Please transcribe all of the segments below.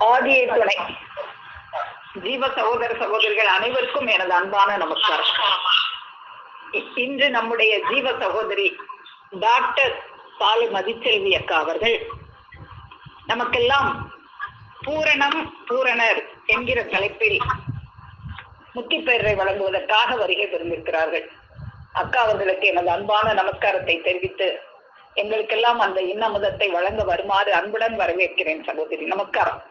ஆதியை துணை ஜீவ சகோதர சகோதரிகள் அனைவருக்கும் எனது அன்பான நமஸ்காரம். இன்று நம்முடைய ஜீவ சகோதரி டாக்டர் சாலை மதிச்செல்வி அக்கா அவர்கள் நமக்கெல்லாம் பூரணம் பூரணர் என்கிற தலைப்பில் முத்திப்பெயரை வழங்குவதற்காக வருகை பெறுந்திருக்கிறார்கள். அக்கா அவர்களுக்கு எனது அன்பான நமஸ்காரத்தை தெரிவித்து எங்களுக்கெல்லாம் அந்த இன்னமுதத்தை வழங்க வருமாறு அன்புடன் வரவேற்கிறேன். சகோதரி நமஸ்காரம்.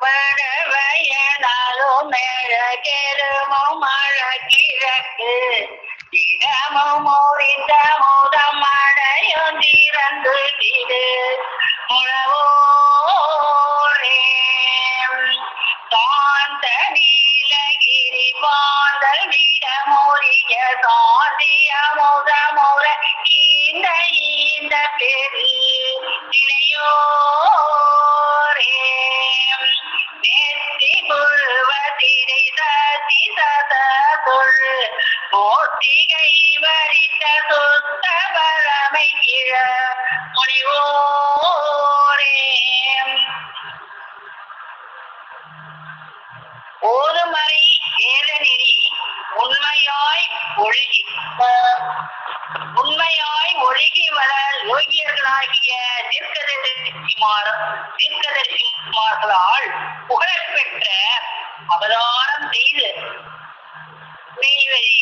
வடவயனாலும் மேலகெருமும் அழகிழக்கு திடமும் முறிந்த முதம் அடையும் திறந்து விடு முழவோரே காந்த நீலகிரி பாந்தல் விடமுறிய சாந்திய முதமுற இந்த இந்த பெரு இளையோரே நெத்தி புழுவதிரை சதி சதகுள் மோத்திகை வரித்த சுத்த பரமை கிழ முனிவோரே ஓதுமறை வேதநெறி உண்மையாய் ஒழுகி வர யோகியர்களாகிய தீர்க்கதரிசிமார்களால் புகழப்பெற்ற அவதாரம் செய்து மெய்வழி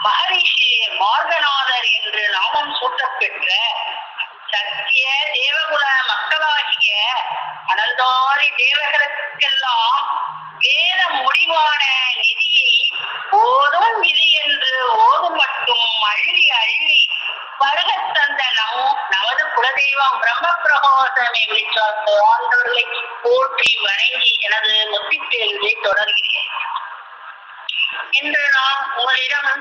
மகரிஷி மார்கநாதர் என்று நாமம் சூட்டப்பெற்ற சத்திய தேவகுல மக்களாகிய அனந்தாரி தேவர்களுக்கெல்லாம் வேத முடிவான நிதியை ஓதும் விதி என்று ஓதும் மட்டும் அள்ளி அள்ளி வருகத் தந்த நமது குலதெய்வம் பிரம்ம பிரகோசமே விழிச்சார்ந்த ஆண்டவர்களை போற்றி வணங்கி எனது முத்திப்பேருவை தொடர்கிறேன். இன்று நான் உங்களிடம்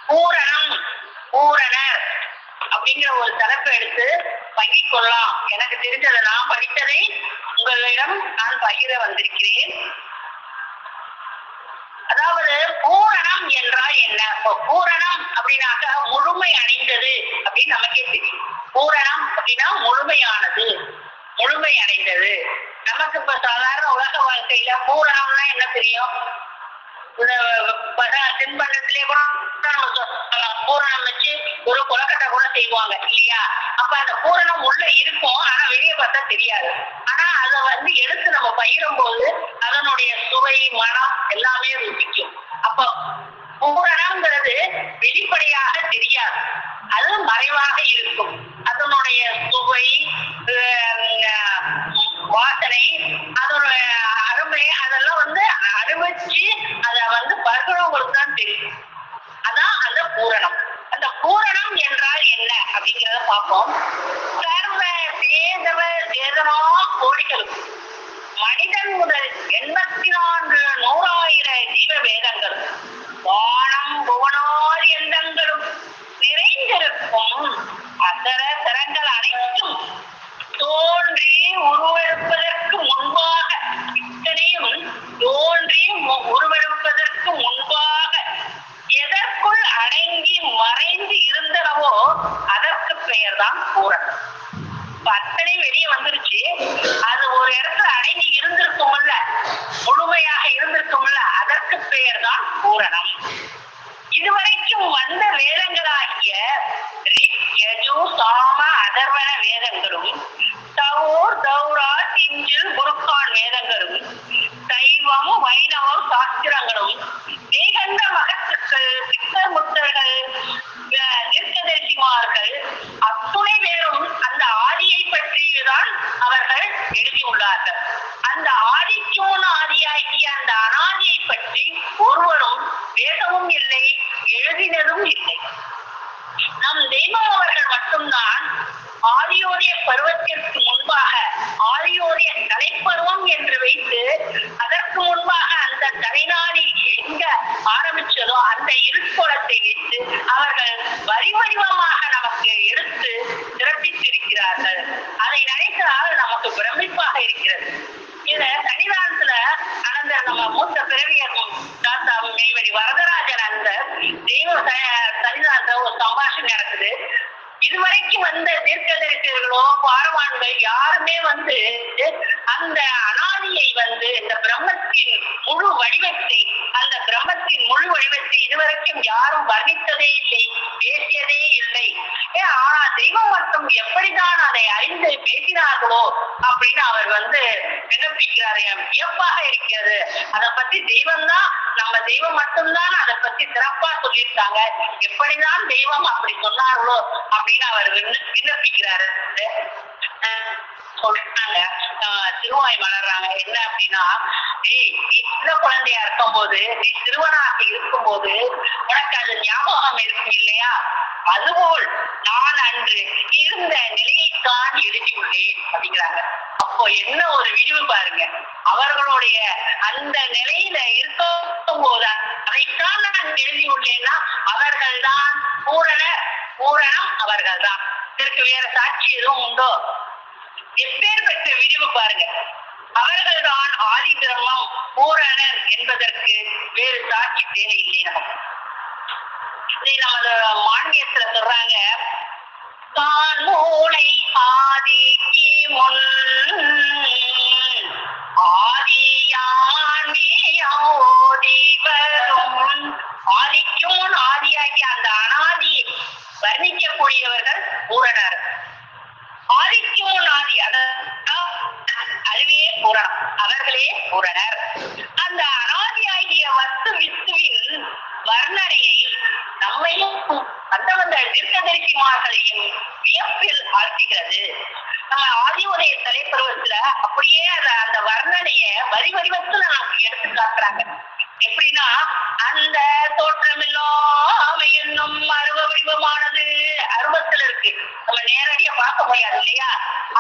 பூரணர் அப்படிங்கிற ஒரு தலைப்பு எடுத்து பகிர் கொள்ளலாம். எனக்கு தெரிஞ்சதை நான் படித்ததை உங்களிடம் நான் பகிர வந்திருக்கிறேன். அதாவது பூரணம் என்றால் என்ன? பூரணம் அப்படின்னாக்க முழுமை அடைந்தது அப்படின்னு நமக்கே தெரியும். பூரணம் அப்படின்னா முழுமையானது, முழுமை அடைந்தது. நமக்கு இப்ப சாதாரண உலக வாழ்க்கையில பூரணம்னா என்ன தெரியும்? தின்பண்டத்திலே கூட நம்ம பூரணம் வச்சு ஒரு கொலக்கட்டை கூட செய்வாங்க இல்லையா? அப்ப அந்த பூரணம் உள்ள இருக்கும், ஆனா வெளியே பார்த்தா தெரியாது. ஆனா அதை எடுத்து நம்ம பகிரும் போது அதனுடைய சுவை மனம் எல்லாமே ருசிக்கும். அப்ப பூரணம்ங்கிறது வெளிப்படையாக தெரியாது, அது மறைவாக இருக்கும். அதனுடைய சுவை வாசனை அதோட அருமை அதெல்லாம் அனுபவிச்சு அதை பருகிறவங்களுக்கு தான் தெரியும். அதான் அந்த பூரணம். அந்த பூரணம் என்றால் என்ன அப்படிங்கிறத பார்ப்போம். சர்வ சேதவ சேதனா கோடிகளும் மனிதன் முதல் 84,100,000 ஜீவ வேதங்களும் வானம் புவனாதி எந்தங்களும் நிறைந்திருக்கும் அசர தரங்கள் அனைத்தும் தோன்றி உருவெடுப்பதற்கு முன்பாக, இத்தனையும் தோன்றி உருவெடுப்பதற்கு முன்பாக எதற்குள் அடங்கி மறைந்து இருந்தனவோ அதற்கு பெயர் தான் பூரணம். அத்தனை வெளியே வந்துருச்சு, அது ஒரு இடத்துல அடங்கி இருந்திருக்கும்ல, முழுமையாக இருந்திருக்கும்ல, அதற்கு பெயர் தான் பூரணம். இதுவரைக்கும் வந்த வேதங்களாகிய ரிக், யஜு, சாம, அதர்வன வேதங்களும் தவோர், தௌரா, திஞ்சில், குருக்கான் வேதங்களும் சைவம் வைணவம் சாஸ்திரங்களும் மேகண்ட மகத்துக்கள் சித்தர் முத்தர்கள் தீர்க்கதரிசிமார்கள் அத்துணை பேரும் அந்த ஆதியை பற்றிதான் அவர்கள் எழுதியுள்ளார்கள். அந்த ஆதிக்கும் ஆதியாகிய அந்த அனாதியை பற்றி ஒருவரும் பேசவும் இல்லை, எழுதினதும் இல்லை. நம் தெய்வம் அவர்கள் மட்டும்தான் ஆதியோடைய பருவத்திற்கு முன்பாக ஆதியோடைய தலைப்பருவம் என்று வைத்து அதற்கு முன்பாக அந்த தலைநாடி எங்க ஆரம்பிச்சதோ அந்த இருக்கோளத்தை வைத்து அவர்கள் வரிவடிவமாக நமக்கு எடுத்து சிறப்பித்திருக்கிறார்கள். அதை நினைத்தால் நமக்கு பிரமிப்பாக இருக்கிறது. இத சன்னிதானத்துல நடந்த நம்ம மூத்த பிறவியர் தாத்தா மெய்வழி வரதராஜன் அந்த தெய்வ சன்னிதானத்துல ஒரு சம்பாஷணை ஆராய்ச்சி நடக்குது. இதுவரைக்கும் வந்த தீர்க்கதரிசிகளோ பாரவான்கள் யாருமே அந்த அனாதியை இந்த பிரம்மத்தின் முழு வடிவத்தை இதுவரைக்கும் யாரும் வர்ணித்ததே இல்லை, பேசியதே இல்லை. ஆனா தெய்வம் மட்டும் எப்படிதான் அதை அறிந்து பேசினார்களோ அப்படின்னு அவர் விண்ணப்பிக்கிறாரு. வியப்பாக இருக்கிறது. அதை பத்தி தெய்வம் தான், நம்ம தெய்வம் மட்டும்தான் அதை பத்தி சிறப்பா சொல்லியிருக்காங்க. எப்படிதான் தெய்வம் அப்படி சொன்னார்களோ அப்படின்னு அவர் விண்ணப்பிக்கிறாரு. சொல்றாங்க, திருவாய் மலர்றாங்க. என்ன அப்படின்னா, நீ சின்ன குழந்தையா இருக்கும் போது, நீ சிறுவனாக இருக்கும் போது உனக்கு அது ஞாபகம் இருக்கும் இல்லையா? அதுபோல் நான் அன்று இருந்த நிலையைத்தான் எழுதியுள்ளேன் அப்படிங்கிறாங்க. அப்போ என்ன ஒரு விரிவு பாருங்க. அவர்களுடைய அந்த நிலையில இருக்கும் போது அதைத்தான் நான் எழுதியுள்ளேன்னா அவர்கள் தான் பூரணம் அவர்கள் தான். இதற்கு வேற சாட்சி எதுவும் உண்டோ? எப்பேற்பட்ட விரிவு பாருங்க. அவர்கள் தான் ஆதி பிரம்மம் பூரணர் என்பதற்கு வேறு சாட்சி தேவையில்லை. நமது மாநிலத்துல சொல்றாங்க, தான் மூளை ஆதிக்கு முன் ஆதிக்கும் ஆதியாகி அந்த அனாதியை வர்ணிக்கக்கூடியவர்கள் பூரணர். ஆதிக்கும் ஆதி அதுவே பூரணம், அவர்களே பூரணர். அந்த அனாதியாகிய வஸ்து வித்துவின் வர்ணனையை நம்மையும் வந்த தீர்க்கதரிசிமார்களையும் வியப்பில் ஆழ்த்துகிறது. நம்ம ஆதி உதய தலைப்பருவத்துல அப்படியே அந்த வர்ணனைய வரி வடிவத்துல நமக்கு எடுத்து காட்டுறாங்க. எப்படின்னா, அந்த தோற்றமில்லாமை என்னும் அருவ வடிவமானது அருவத்துல இருக்கு, நம்ம நேரடியா பார்க்க முடியாது இல்லையா?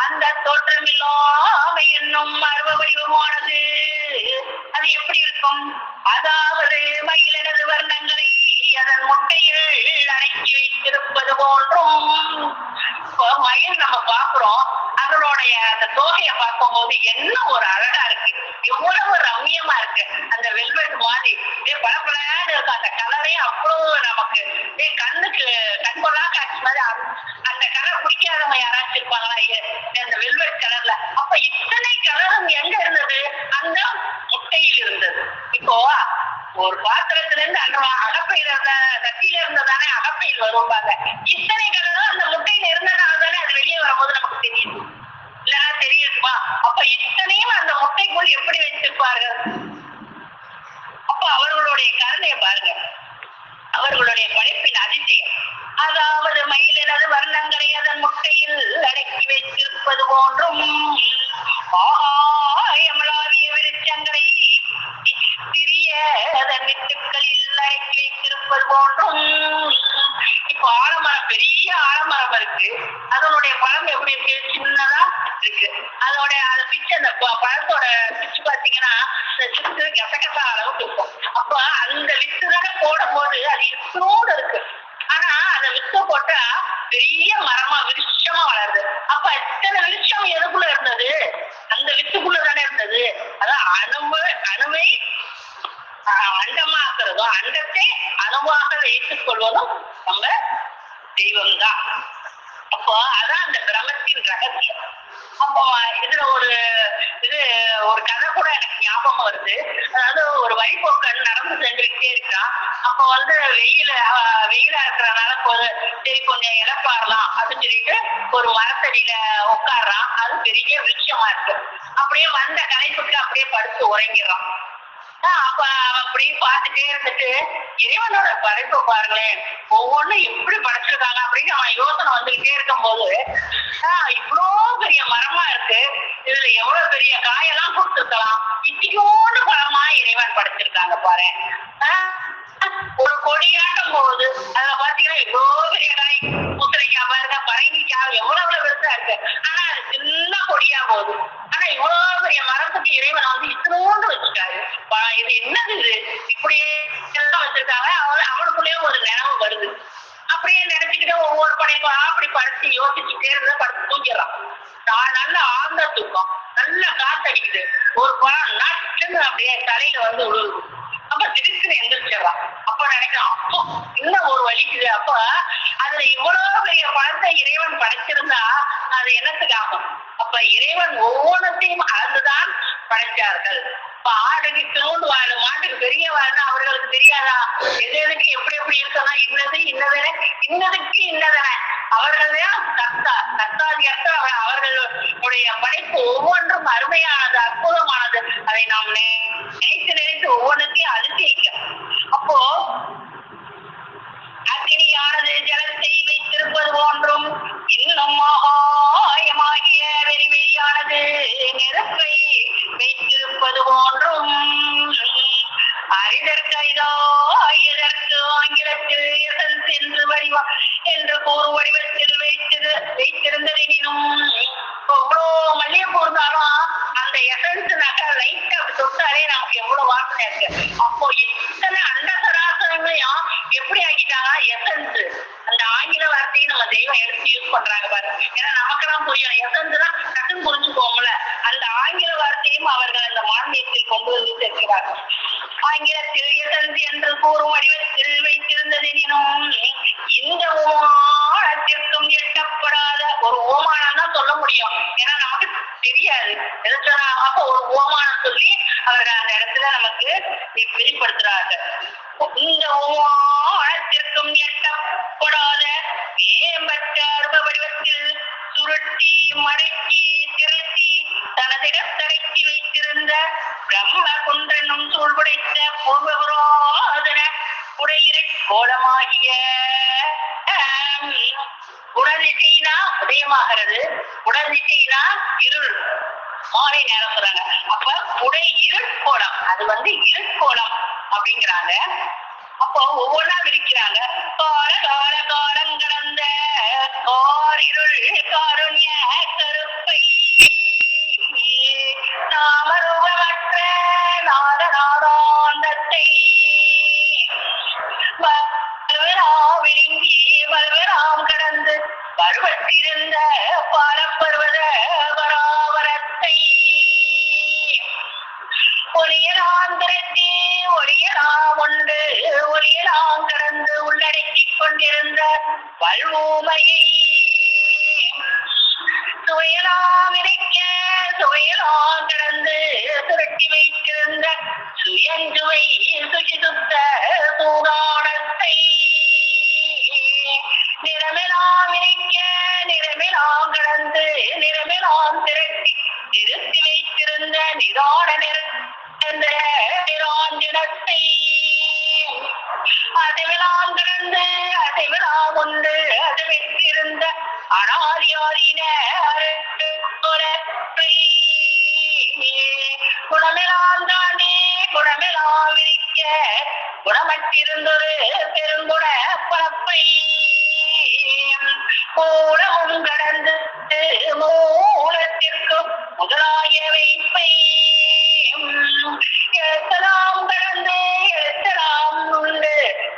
அந்த தோற்றமில்லாமை என்னும் அருவ வடிவமானது அது எப்படி இருக்கும்? அதாவது மயிலனது வர்ணங்களை அதன் முட்டையில் அடக்கி வைத்திருப்பது போன்றும். மயில் நம்ம பாக்குறோம், அதனுடைய அந்த தோகையை பார்க்கும் போது என்ன ஒரு அழகா இருக்கு, எவ்வளவு ரம்யமா இருக்கு. அந்த வெல்வெட் மாதிரி பளபளன்னு இருக்கு. அந்த கலரே அவ்வளவு நமக்கு கண்ணுக்கு கண்கொள்ளா காட்சி மாதிரி. அந்த கலர் பிடிக்காதவங்க யாராச்சும் இருப்பாங்களா அந்த வெல்வெட் கலர்ல? அப்ப இத்தனை கலரும் எங்க இருந்தது? அந்த முட்டையில் இருந்தது. இப்போ ஒரு பாத்திரத்துல இருந்து அந்த அகப்பையில இருந்த சட்டியில இருந்ததானே அகப்பையில் வருவாங்க. இத்தனை கலரும் அந்த முட்டையில இருந்தனால தானே அது வெளியே வரும்போது நமக்கு தெரியுது, இல்லைன்னா தெரியுமா? அப்ப இத்தனையும் அந்த முட்டைக்குள் எப்படி வைத்திருப்பார்கள்? அப்ப அவர்களுடைய கருணையை பாருங்க, அவர்களுடைய படைப்பின் அதிசயம். அதாவது மயிலினது வர்ணங்களை அதன் முட்டையில் அடக்கி வைத்திருப்பது போன்றும் ஆயமளாவிய விருட்சங்களை சிறிய அதன் வித்துக்களில் அடக்கி வைத்திருப்பது போன்றும். இப்ப ஆலமரம், பெரிய ஆலமரம் இருக்கு, அதனுடைய பழம் எப்படி இருக்கு? சின்னதா இருக்கு. அதோட அது பிச்சு, அந்த பழத்தோட பிச்சு பாத்தீங்கன்னா இந்த சித்து கசகசா அளவுக்கு இருக்கும். அப்ப அந்த வித்து தானே போடும் போது அது இத்தோடு இருக்கு. ஆனா அந்த வித்து போட்டா பெரிய மரமா விருட்சமா வளருது. அப்ப இத்தனை விருட்சம் எதுக்குள்ள இருந்தது? அந்த வித்துக்குள்ள தானே இருந்தது. அதான் அணுவை அண்டமாக்குறதும் அண்டத்தை அணுவாக வைத்துக் கொள்வதும் நம்ம தெய்வம் தான். அப்போ அதான் அந்த பிரம்மத்தின் ரகசியம். அப்போ இதுல ஒரு கதை கூட எனக்கு ஞாபகம் வருது. அதாவது ஒரு வழிபோக்கன் நடந்து சென்றுக்கிட்டே இருக்கான். அப்போ வெயிலா இருக்கிறதுனால சரி கொஞ்சம் இழப்பாடலாம் அப்படின்னு சொல்லிட்டு ஒரு மரத்தடியில உட்காடுறான். அது பெரிய விருட்சமா இருக்கு. அப்படியே வந்த கனைப்புக்கு அப்படியே படுத்து உறங்கிடுறான். அப்ப அப்படின்னு பார்த்துட்டே இருந்துட்டு இறைவனோட படைப்பு பாருங்களேன், ஒவ்வொன்னும் எப்படி படைச்சிருக்காங்க அப்படின்னு அவன் யோசனை வந்துகிட்டே இருக்கும் போது, இவ்வளோ பெரிய மரமா இருக்கு, இதுல எவ்வளவு பெரிய காயெல்லாம் கொடுத்துருக்கலாம், இத்தியோண்டு பழமா இறைவன் படைச்சிருக்காங்க பாரு. ஒரு கொடியாட்டும் போகுது, அதுல பாத்தீங்கன்னா எவ்வளவு பெரிய காய், பூசணிக்காய் பாருங்க, பரங்கிக்காய் எவ்வளவு பெருசா இருக்கு. ஆனா அது சின்ன கொடியா போகுது. ஆனா இவ்வளவு பெரிய மரத்துக்கு இறைவன் இத்தனோண்டு வச்சுட்டாரு. இது என்னது, இது இப்படியே எல்லாம் வச்சிருக்காங்க. அவனுக்குள்ளேயே ஒரு நினைவு வருது. அப்படியே நினைச்சுக்கிட்டு ஒவ்வொரு படைப்பா அப்படி படுத்து யோசிச்சுட்டே இருந்தா படுத்து தூங்கிடலாம். நல்ல ஆழ்ந்த தூக்கம், நல்ல காத்தடிக்குது. ஒரு பழம் நட்டுன்னு அப்படியே தலையில விழுது. அப்ப திடீர்னு எந்திரிச்சிடலாம். அப்ப நினைக்கலாம், அப்போ இன்னும் ஒரு வலிக்குது. அப்ப அதுல இவ்வளவு பெரிய பழத்தை இறைவன் படைச்சிருந்தா அது என்னத்துக்கு ஆகும்? அப்ப இறைவன் ஒவ்வொன்றத்தையும் அளந்துதான் படைச்சார்கள். இப்ப ஆடுக்கு திருண்டு வாழு, மாட்டுக்கு பெரிய வாழ்னா அவர்களுக்கு தெரியாதா? எது எதுக்கு எப்படி எப்படி இருக்கணும், இன்னது இன்னதென, இன்னதுக்கு இன்னதென அவர்கள் கத்தாதி அவர்களுடைய படைப்பு ஒவ்வொன்றும் அருமையானது, அற்புதமானது. அதை நாம் நினைத்து நினைத்து ஒவ்வொன்றுத்தையும் அதிசயிக்கும். அப்போ அக்னியானது ஜலத்தை வைத்திருப்பது போன்றும் இன்னும் ஆகாயமாகிய வெளிவெளியானது நெருப்பை வைத்திருப்பது போன்றும் அறிதற்கைதோ எதற்கு ஆங்கிலத்தில் எசன்ஸ் என்று கூறு வடிவத்தில் வைத்திருந்ததெனினும் எவ்வளோ மல்லிகைப்பூ இருந்தாலும் அந்த எசன்ஸ் லைட்டா தொட்டாலே நமக்கு எவ்வளவு வாசனை இருக்கு. அப்போ இத்தனை அண்ட சராசரங்களையும் எப்படி ஆக்கிட்டாங்க? எசன்ஸ், அந்த ஆங்கில வார்த்தையை நம்ம தெய்வம் எடுத்து யூஸ் பண்றாங்க பாரு. ஏன்னா நமக்கெல்லாம் புரியும், எசன்ஸ்னா டக்குன்னு புரிஞ்சுக்கோம்ல. அந்த ஆங்கில வார்த்தையும் அவர்கள் அந்த மாநிலத்தில் கொண்டு வந்து சேர்க்கிறார்கள். ஆங்கிலத்தில் எசன்ஸ் என்று கூறும் வடிவத்தில் வைத்திருந்ததெனினும் இந்த ஓமானத்திற்கும் எட்டப்படாத ஒரு ஓமானம் தான் சொல்ல முடியும். ஏன்னா நமக்கு தெரியாது எது. அப்ப ஒரு ஓமானம் சொல்லி அவர்கள் அந்த இடத்துல நமக்கு வெளிப்படுத்துறார்கள். இந்த ஓமானத்திற்கும் எட்டப்படாத மேம்பட்ட அருப வடிவத்தில் சுருட்டி மடக்கி திரட்டி தனதிடத்தடக்கி வைத்திருந்த பிரம்ம குண்டனும் சூழ்படைத்த பூர்வபுரோதன உடையிறை கோலமாகிய உடதிசைனா உதயமாகிறது, உடதிசைனா இருள், மாலை நேரம் சொல்றாங்க. அப்ப உடை இருட்கோலம், அது இருட்கோலம் அப்படிங்கிறாங்க. அப்போ ஒவ்வொன்றா விரிக்கிறாங்க. கால கால காலம் கடந்த காரிருள் காருண்ய கருப்பை நாமரூபமற்ற நாதநாதாந்தத்தை விரும்பி வல்வராம் கடந்து பருவத்திருந்த பாலப்பருவத வராவரத்தை ஒளியலாந்திரத்தி ஒளியலாம் உண்டு ஒளியலாம் கடந்து உள்ளடக்கிக் கொண்டிருந்த வல்வூமையை சுவையலாம் இறைக்க சுவையலாம் கடந்து சுருட்டி வைத்திருந்த சுயஞ்சுவை சுகிசுத்த சூடானத்தை நிறமெலாம் இறைக்க நிறமெலாம் கடந்து நிறமெலாம் திரட்டி நிறுத்தி வைத்திருந்த நிதான நிராஞ்சனத்தை அதுவெல்லாம் கடந்து அதுவெல்லாம் உண்டு அது வைத்திருந்த அனாதியாரின குணமெல்லாம் தானே குணமெல்லாம் இருக்க குணமற்றிருந்தொரு பெருங்குண பரப்பை மூலமும் கடந்து மூலத்திற்கு முதலாய வைப்பை எழுத்தலாம் கடந்து எழுத்தலாம் உண்டு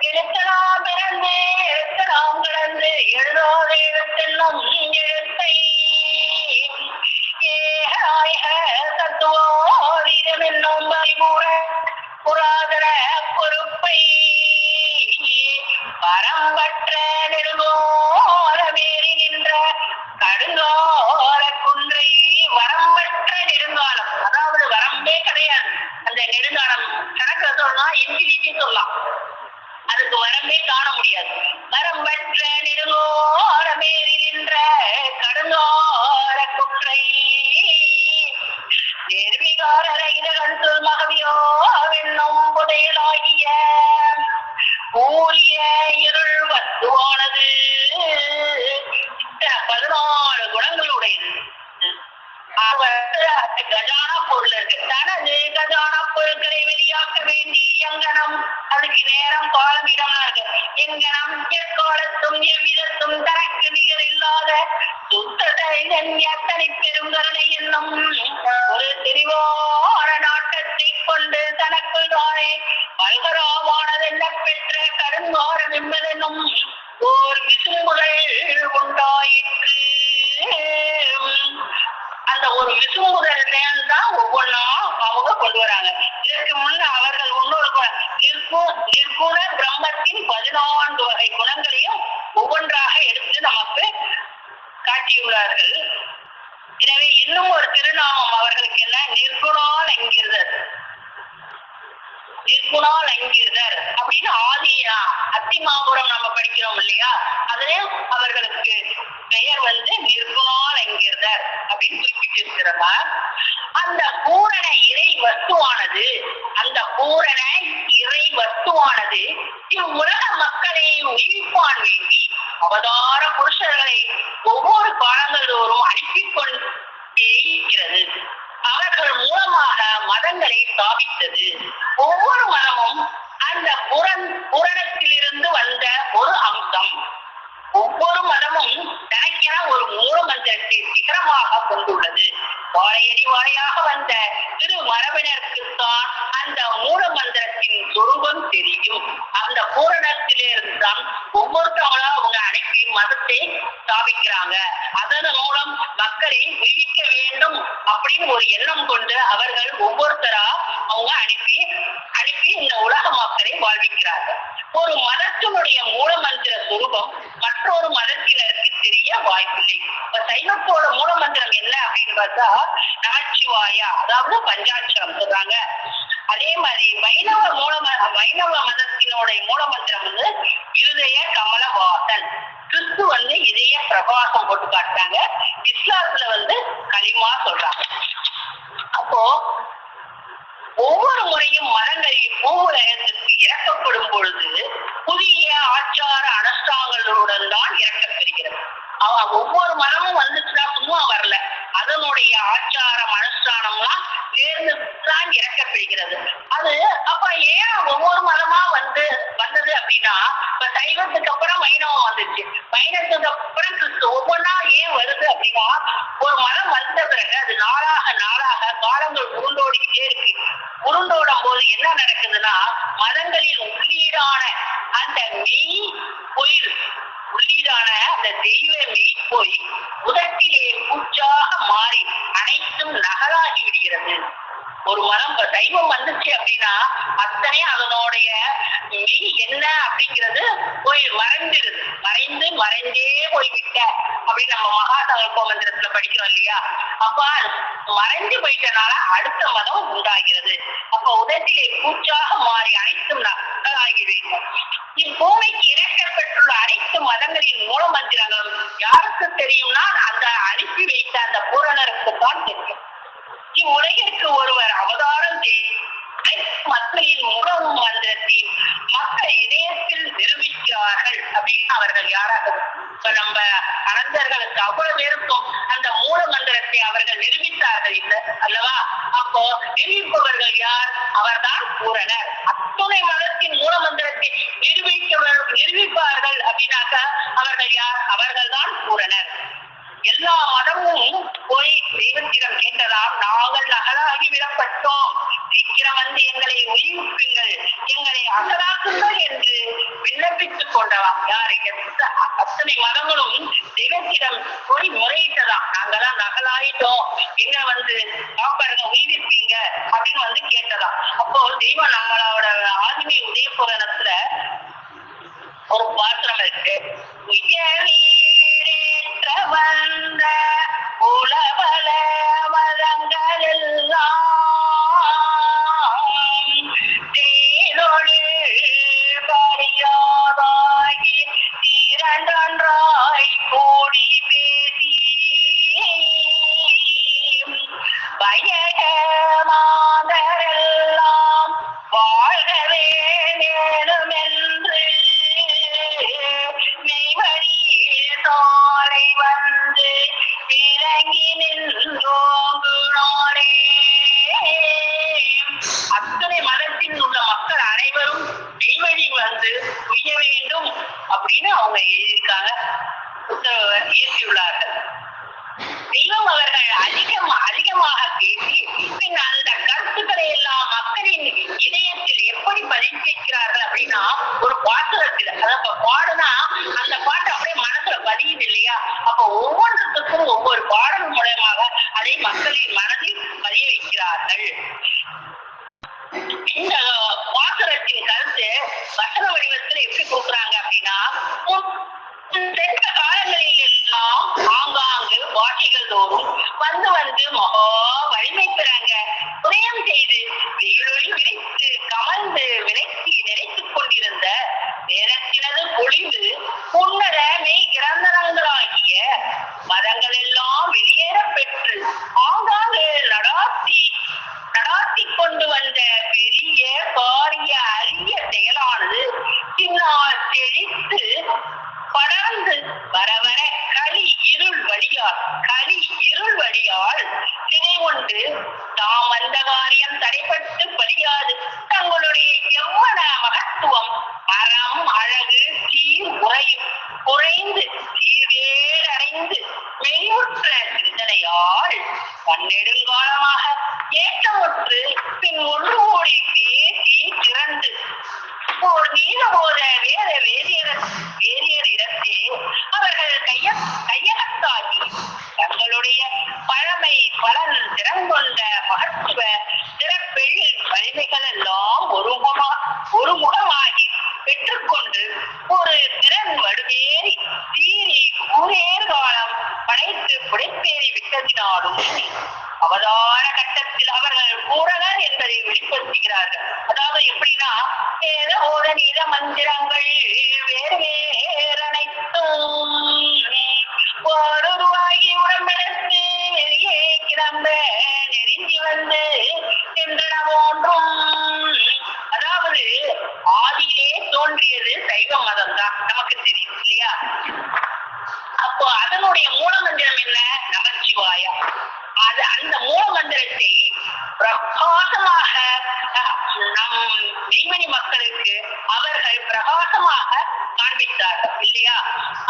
எழுத்தலாம் பிறந்து எழுத்தலாம் கடந்து எழுதாத எழுத்தெல்லாம் எழுத்தை தத்துவோதீதம் என்னும் பரிபூர புராதன பொறுப்பை பரம்பற்ற நெடுங்கோல மேறி நின்ற கடுங்கால குன்றை வரம்பற்ற நெடுங்காலம், அதாவது வரம்பே கிடையாது. அந்த நெடுங்காலம் கணக்க சொல்லலாம், இன்ஃபினிட்டி சொல்லலாம், அதுக்கு வரம்பே காண முடியாது. வரம்பற்ற நெடுங்கோல மேறி நின்ற கடுங்கால குன்றை நிர்விகார ரகிதகன் சொல் மகவியோ வெண்ணும் புதையலாகிய கூறிய இருள் வத்துவானது 14 குணங்களுடையது. கஜானா பொருள் இருக்கு. தனது கஜானா பொருட்களை வெளியாக்க வேண்டி எங்கனம், அதுக்கு நேரம் காலம் இடம்லாம் இருக்கு. எங்கனம் எக்காலத்தும் எவ்விதத்தும் தனக்கு நிகர் இல்லாத சுத்தனை பெருங்கருணை என்னும் ஒரு தெளிவான நாட்டத்தை கொண்டு தனக்குள் தானே பல்கராமானதென்ன பெற்ற கருங்காரம் என்பதென்னும் ஓர் விசுமுதல் உண்டாயிற்று. அந்த ஒரு விசுமுதல் தான் ஒவ்வொன்னா அவங்க கொண்டு வராங்க. இதற்கு முன்ன அவர்கள் இன்னொரு நிர்குண பிரம்மத்தின் 14 வகை குணங்களையும் ஒவ்வொன்றா அத்திமாபுரம் நம்ம படிக்கிறோம் இல்லையா, அதுலயே அவர்களுக்கு பெயர் நிர்குணால் என்கிறதர் அப்படின்னு குறிப்பிட்டிருக்கிறதா. அந்த பூரண இறை வஸ்துவானது இவ்வுலக மக்களை உயிர்ப்பான் வேண்டி அவதார புருஷர்களை ஒவ்வொரு காலங்கள் தோறும் அனுப்பி கொண்டே இருக்கிறது. அவர்கள் மூலமாக மதங்களை ஸ்தாபித்தது. ஒவ்வொரு மதமும் அந்த புரணத்திலிருந்து வந்த ஒரு அம்சம். ஒவ்வொரு மதமும் தனக்கென ஒரு மூல மந்திரத்தை சிகரமாக கொண்டுள்ளது. வாழையடி வாழையாக வந்த திரு மரபினருக்குத்தான் அந்த மூல மந்திரத்தின் சொரூபம் தெரியும். அந்த பூரணத்திலிருந்து தான் ஒவ்வொருத்தவங்களும் அவங்க அனுப்பி மதத்தை ஸ்தாபிக்கிறாங்க. அதன் மூலம் மக்களை விழிக்க வேண்டும் அப்படின்னு ஒரு எண்ணம் கொண்டு அவர்கள் ஒவ்வொருத்தரா அவங்க அனுப்பி இந்த உலக மக்களை வாழ்விக்கிறார்கள். ஒரு மதத்தினுடைய மூல மந்திர சொரூபம் மற்றொரு மதத்தினருக்கு தெரிய வாய்ப்பில்லை. இப்ப சைவத்தோட மூல மந்திரம் என்ன அப்படின்னு பார்த்தா நமச்சிவாயா, அதாவது பஞ்சாட்சரம் சொல்றாங்க. அதே மாதிரி வைணவ மதத்தினுடைய மூல மந்திரம் இருதய கமலவாசன். கிறிஸ்து இதய பிரகாசம் போட்டு காட்டாங்க. இஸ்லாத்துல களிமா சொல்றாங்க. அப்போ ஒவ்வொரு முறையும் மதங்களில் பூவுலகத்திற்கு இறக்கப்படும் பொழுது புதிய ஆச்சார அனுஷ்டானங்களுடன் தான் இறக்கப்பெறுகிறது. ஒவ்வொரு மதமும் வந்துச்சுன்னா சும்மா வரல, அதனுடைய ஆச்சாரம் அனுஷ்டானம்லாம் சேர்ந்துதான் இறக்கப்படுகிறது. அது அப்ப ஏன் ஒவ்வொரு மதமா வந்தது அப்படின்னா, இப்ப சைவத்துக்கு அப்புறம் வைணவம் வந்துச்சு, வைணவத்துக்கு அப்புறம் கிறிஸ்து, ஒவ்வொன்னா ஏன் வருது அப்படின்னா, ஒரு மதம் வந்த பிறகு அது நாளாக காலங்கள் உருண்டோடிக்கிட்டே இருக்கு. உருண்டோடும் போது என்ன நடக்குதுன்னா, மதங்களில் உள்ளீடான அந்த மெய் போயிரு, உள்ளீடான அந்த தெய்வ மெய் போய் உதட்டிலே பூச்சாக மாறி அனைத்தும் நகராகி விடுகிறது. ஒரு மதம் தெய்வம் வந்துச்சு அப்படின்னா அத்தனை அதனுடைய மெய் என்ன அப்படிங்கிறது போய் மறைந்தே போய்விட்ட அப்படின்னு நம்ம மகாசங்கல்ப மந்திரத்துல படிக்கிறோம் இல்லையா. அப்ப மறைந்து போயிட்டனால அடுத்த மதம் உண்டாகிறது. அப்ப உதட்டிலே பூச்சாக மாறி அனைத்தும் நகராகிவிடும். இப்பூமிக்கு இறக்கப்பட்டுள்ள அனைத்து மதங்களின் மூல மந்திரங்களும் யாருக்கு தெரியும்னா அந்த அனுப்பி வைத்த அந்த பூரணருக்கு தான் தெரியும். இவ்வுலகிற்கு ஒருவர் அவதாரம் மக்களின் மூல மந்திரத்தின் மக்கள் இதயத்தில் நிரூபிக்கிறார்கள் அப்படின்னு அவர்கள் யாராக இப்ப நம்ம அனந்தர்களுக்கு அவ்வளவு பேருக்கும் அந்த மூல மந்திரத்தை அவர்கள் நிரூபித்தார்கள் இல்லை அல்லவா. அப்போ நிரூபிப்பவர்கள் யார்? அவர்தான் பூரணர். அத்துணை மதத்தின் மூல மந்திரத்தை நிரூபிப்பார்கள் அப்படின்னாக்க அவர்கள் யார்? அவர்கள் தான் பூரணர். எல்லா மதமும் போய் தெய்வத்திடம் கேட்டதால் நாங்கள் நகலாகி விடப்பட்டோம், சீக்கிரம் எங்களை உயிர்ப்பிங்கள், எங்களை அகலாக்குங்கள் என்று விண்ணப்பித்துக் கொண்டதாம். யாரு? அத்தனை மதங்களும் தெய்வத்திடம் போய் முறையிட்டதாம், நாங்கெல்லாம் நகலாயிட்டோம், எங்க காப்பாருங்க, உயிர்ப்பீங்க அப்படின்னு கேட்டதாம். அப்போ தெய்வம் நம்மளோட ஆதிமை உதய புராணத்துல ஒரு பாத்திரம் இருக்கு. உயரேற்ற வந்த உலவல மதங்கள் எல்லாம் தேனொழில் பரியாதாகி இரண்டொன்றாய் கூடி பேசி பயக மாதரெல்லாம் வாழ்கவே நேருமென்று சாலை இறங்கி நின்றோங்குனாலே. அத்தனை மதத்தில் உள்ள மக்கள் அனைவரும் மெய்வழி உய்ய வேண்டும் அப்படின்னு அவங்க எழுதியிருக்காங்க, இயற்றியுள்ளார்கள். தெய்வம் அவர்கள் அதிகமாக பேசி பின் அந்த கருத்துக்களை எல்லாம் மக்களின் இதயத்தில் எப்படி பதிப்பிக்கிறார்கள் அப்படின்னா, ஒரு பாசுரத்தில் அதாவது பாடுனா அந்த பாட்டு அப்படியே மனசுல பதியுது இல்லையா. அப்ப ஒவ்வொன்றுக்கும் ஒவ்வொரு பாடல் மூலமாக அதை மக்களின் மனதில் பதிய வைக்கிறார்கள். இந்த பாசுரத்தின் கருத்து வசன வடிவத்துல எப்படி கொடுக்குறாங்க அப்படின்னா, சென்ற காலங்களில் எல்லாம் ஆங்காங்கு பாஷைகள் தோறும் வந்து மகா வலிமை பெறாங்க. உதயம் செய்து வெயிலொளி விளைத்து கமழ்ந்து விளைச்சி நினைத்துக் கொண்டிருந்த வேத விழித்து படர்ந்து வர வர களி இருள் வழியால் திணை கொண்டு தாம் அந்த காரியம் தடைப்பட்டு பலியாது தங்களுடைய எவ்வள மகத்துவம் அறம் அழகு சீர் குறைந்து சீர்வேடடைந்து மெய்வுற்ற சிந்தனையால் பன்னெடுங்காலமாக ஏற்றமுற்று பின் ஒன்று கோடி பேசி திறந்து ஓர் நீல போத வேதியரிடத்தே அவர்கள் கையகத்தாகி தங்களுடைய பழமை பலன் திறங்கொண்ட மகத்துவ சிறப்பெழில் வலிமைகள் எல்லாம் ஒருமுகமாகி பெற்றுக்கொண்டு ஒரு திறன் வடுவேறி சீறி கூரேர் காலம் படைத்து புடைப்பேறி விட்டதினாலும் அவதார கட்டத்தில் அவர்கள் பூரணர் என்பதை வெளிப்படுத்துகிறார்கள். அதாவது எப்படின்னா, வேத ஓத நீத மந்திரங்கள் வேறு அனைத்தும் ஒருவாகி உடம்பெடுத்து வெளியே கிளம்ப நெருங்கி வந்து நின்றன போன்றும். அதாவது ஆதியிலே தோன்றியது சைவ மதம் தான், நமக்கு தெரியும் இல்லையா? அப்போ அதனுடைய மூல மந்திரம் என்ன? நமச்சிவாயா. அந்த மூல மந்திரத்தை பிரகாசமாக நம் நெய்மணி மக்களுக்கு அவர்கள் பிரகாசமாக காண்பித்தார்கள் இல்லையா?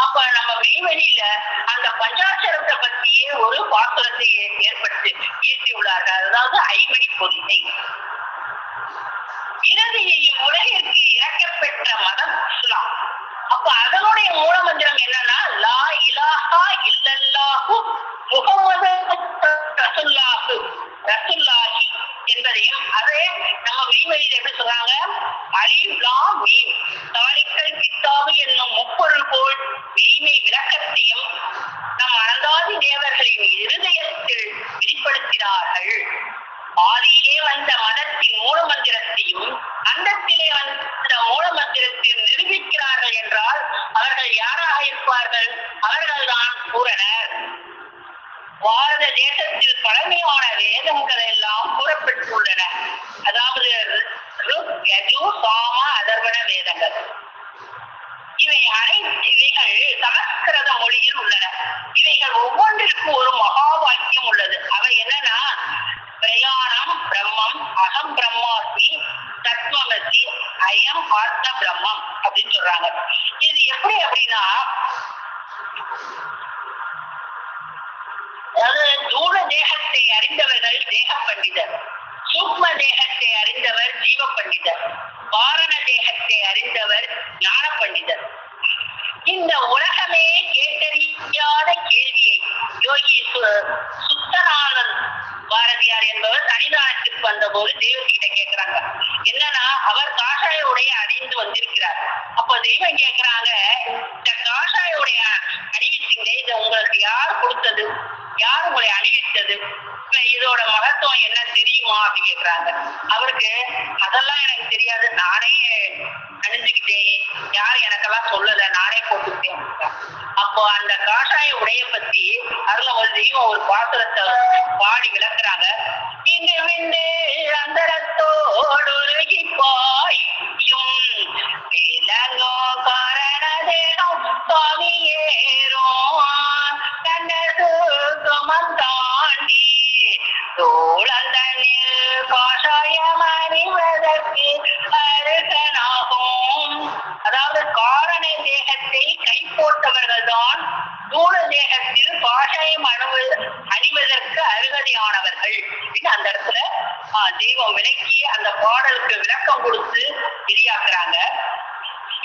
அப்ப நம்ம மெய்வெளியில அந்த பஞ்சாட்சரத்தை பற்றியே ஒரு பாசுரத்தை ஏற்படுத்தி இயற்றியுள்ளார்கள். அதாவது ஐமணி பொதிகை. இறுதியில் இவ்வுலகிற்கு இறக்கப்பெற்ற மதம் இஸ்லாம். அப்ப அதனுடைய மூல மந்திரம் என்னன்னா, லா இலாஹா இல்லல்லாஹு முஹம்மது ரசூலுல்லாஹி என்பதையும், அதே நம்ம மெய்வெளியில எப்படி சொல்றாங்க, அலிஃப் லாம் மீம் தாலிக்கல் கித்தாபு என்னும் முப்பொருள் போல் மெய்மை விளக்கத்தையும் நம் அனந்தாதி தேவர்களின் இருதயத்தில் வெளிப்படுத்தினார்கள். ஆதியிலே வந்த மதத்தின் மூல மந்திரத்தையும் அந்தத்திலே வந்த மூல மந்திரத்தையும் நிரூபிக்கிறார்கள் என்றால் அவர்கள் யாராக இருப்பார்கள்? அவர்கள்தான் பூரணர். பாரத தேசத்தில் பழமையான வேதங்கள் எல்லாம் கூறப்பட்டுள்ளன. அதாவது ருக், யஜு, சாம, அதர்வண வேதங்கள். இவைகள் சமஸ்கிருத மொழியில் உள்ளன. இவைகள் ஒவ்வொன்றிற்கும் ஒரு மகா வாக்கியம் உள்ளது. அவை என்னன்னா, பிரயாணம் பிரம்மம், அகம் பிரம்மாஸ்மி, தத்வமசி, அயம் ஆத்ம பிரம்மம் அப்படின்னு சொல்றாங்க. இது எப்படி அப்படின்னா, அதாவது தூர தேகத்தை அறிந்தவர்கள் தேக பண்டிதர், சூக்ம தேகத்தை அறிந்தவர் ஜீவ பண்டிதர், வாரண தேகத்தை அறிந்தவர் ஞான பண்டிதர். இந்த உலகமே கேட்டறியாத கேள்வியை யோகி சுத்தநாதன் பாரதியார் என்பவர் சன்னிதானத்திற்கு வந்த போது தெய்வத்திட்ட கேட்கிறாங்க. என்னன்னா, அவர் காஷாய உடைய அணிந்து வந்திருக்கிறார். அப்ப தெய்வம் கேட்கிறாங்க, இந்த காஷாய உடைய அணிவிச்சீங்க, இதை உங்களுக்கு யார் கொடுத்தது? யார் உங்களை அணிவித்தது? இதோட மகத்துவம் என்ன தெரியுமா அப்படி கேட்கிறாங்க. அவருக்கு அதெல்லாம் எனக்கு தெரியாது, நானே அணிஞ்சுக்கிட்டேன், யாரும் எனக்கெல்லாம் சொல்லல, நானே போட்டுக்கிட்டேன். அப்போ அந்த காஷாய உடைய பத்தி அருளவல் தெய்வம் ஒரு பாசுரத்தை பாடி விளக்குறாங்க. விண்டு விண்டு அந்தரத்தோடு பாயும் விலங்கோ காரண தேகம் சுவாமியேரும் கண்ணது சுமந்தாண்டி தோழந்தனில் காஷாயம் அறிவதற்கு அருகனாகும். அதாவது காரண தேகத்தை கை போட்டவர்கள் தான் தூள தேகத்தில் காஷாயம் அணிவதற்கு அருகதையானவர்கள். அந்த இடத்துல தெய்வம் விளக்கி அந்த பாடலுக்கு விளக்கம் கொடுத்து வெளியாக்குறாங்க.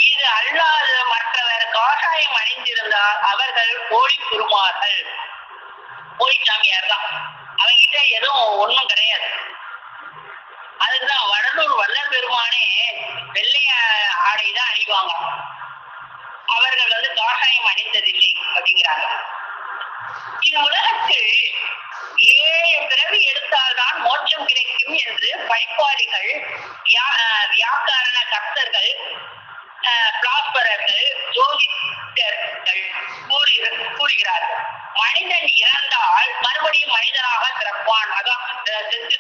இது அல்லாது மற்றவர் காஷாயம் அணிந்திருந்தால் அவர்கள் போலி குருமார்கள், போலி சாமியார் தான். அவங்கிட்ட எதுவும் ஒண்ணும் கிடையாது. அதுதான் வடலூர் வல்ல பெருமானே வெள்ளைய ஆடைதான் அணிவாங்க, அவர்கள் காஷாயம் அணிந்ததில்லை அப்படிங்கிறாங்க. இவ்வுலகத்தில் 7 பிறவி எடுத்தால்தான் மோட்சம் கிடைக்கும் என்று படிப்பாளிகள், வியாக்கரண கர்த்தர்கள் பிளாஸ்பரர்கள் ஜோதிடர்கள் கூறுகிறார்கள். மனிதன் இறந்தால் மறுபடியும் மனிதனாக பிறப்பான். அதான்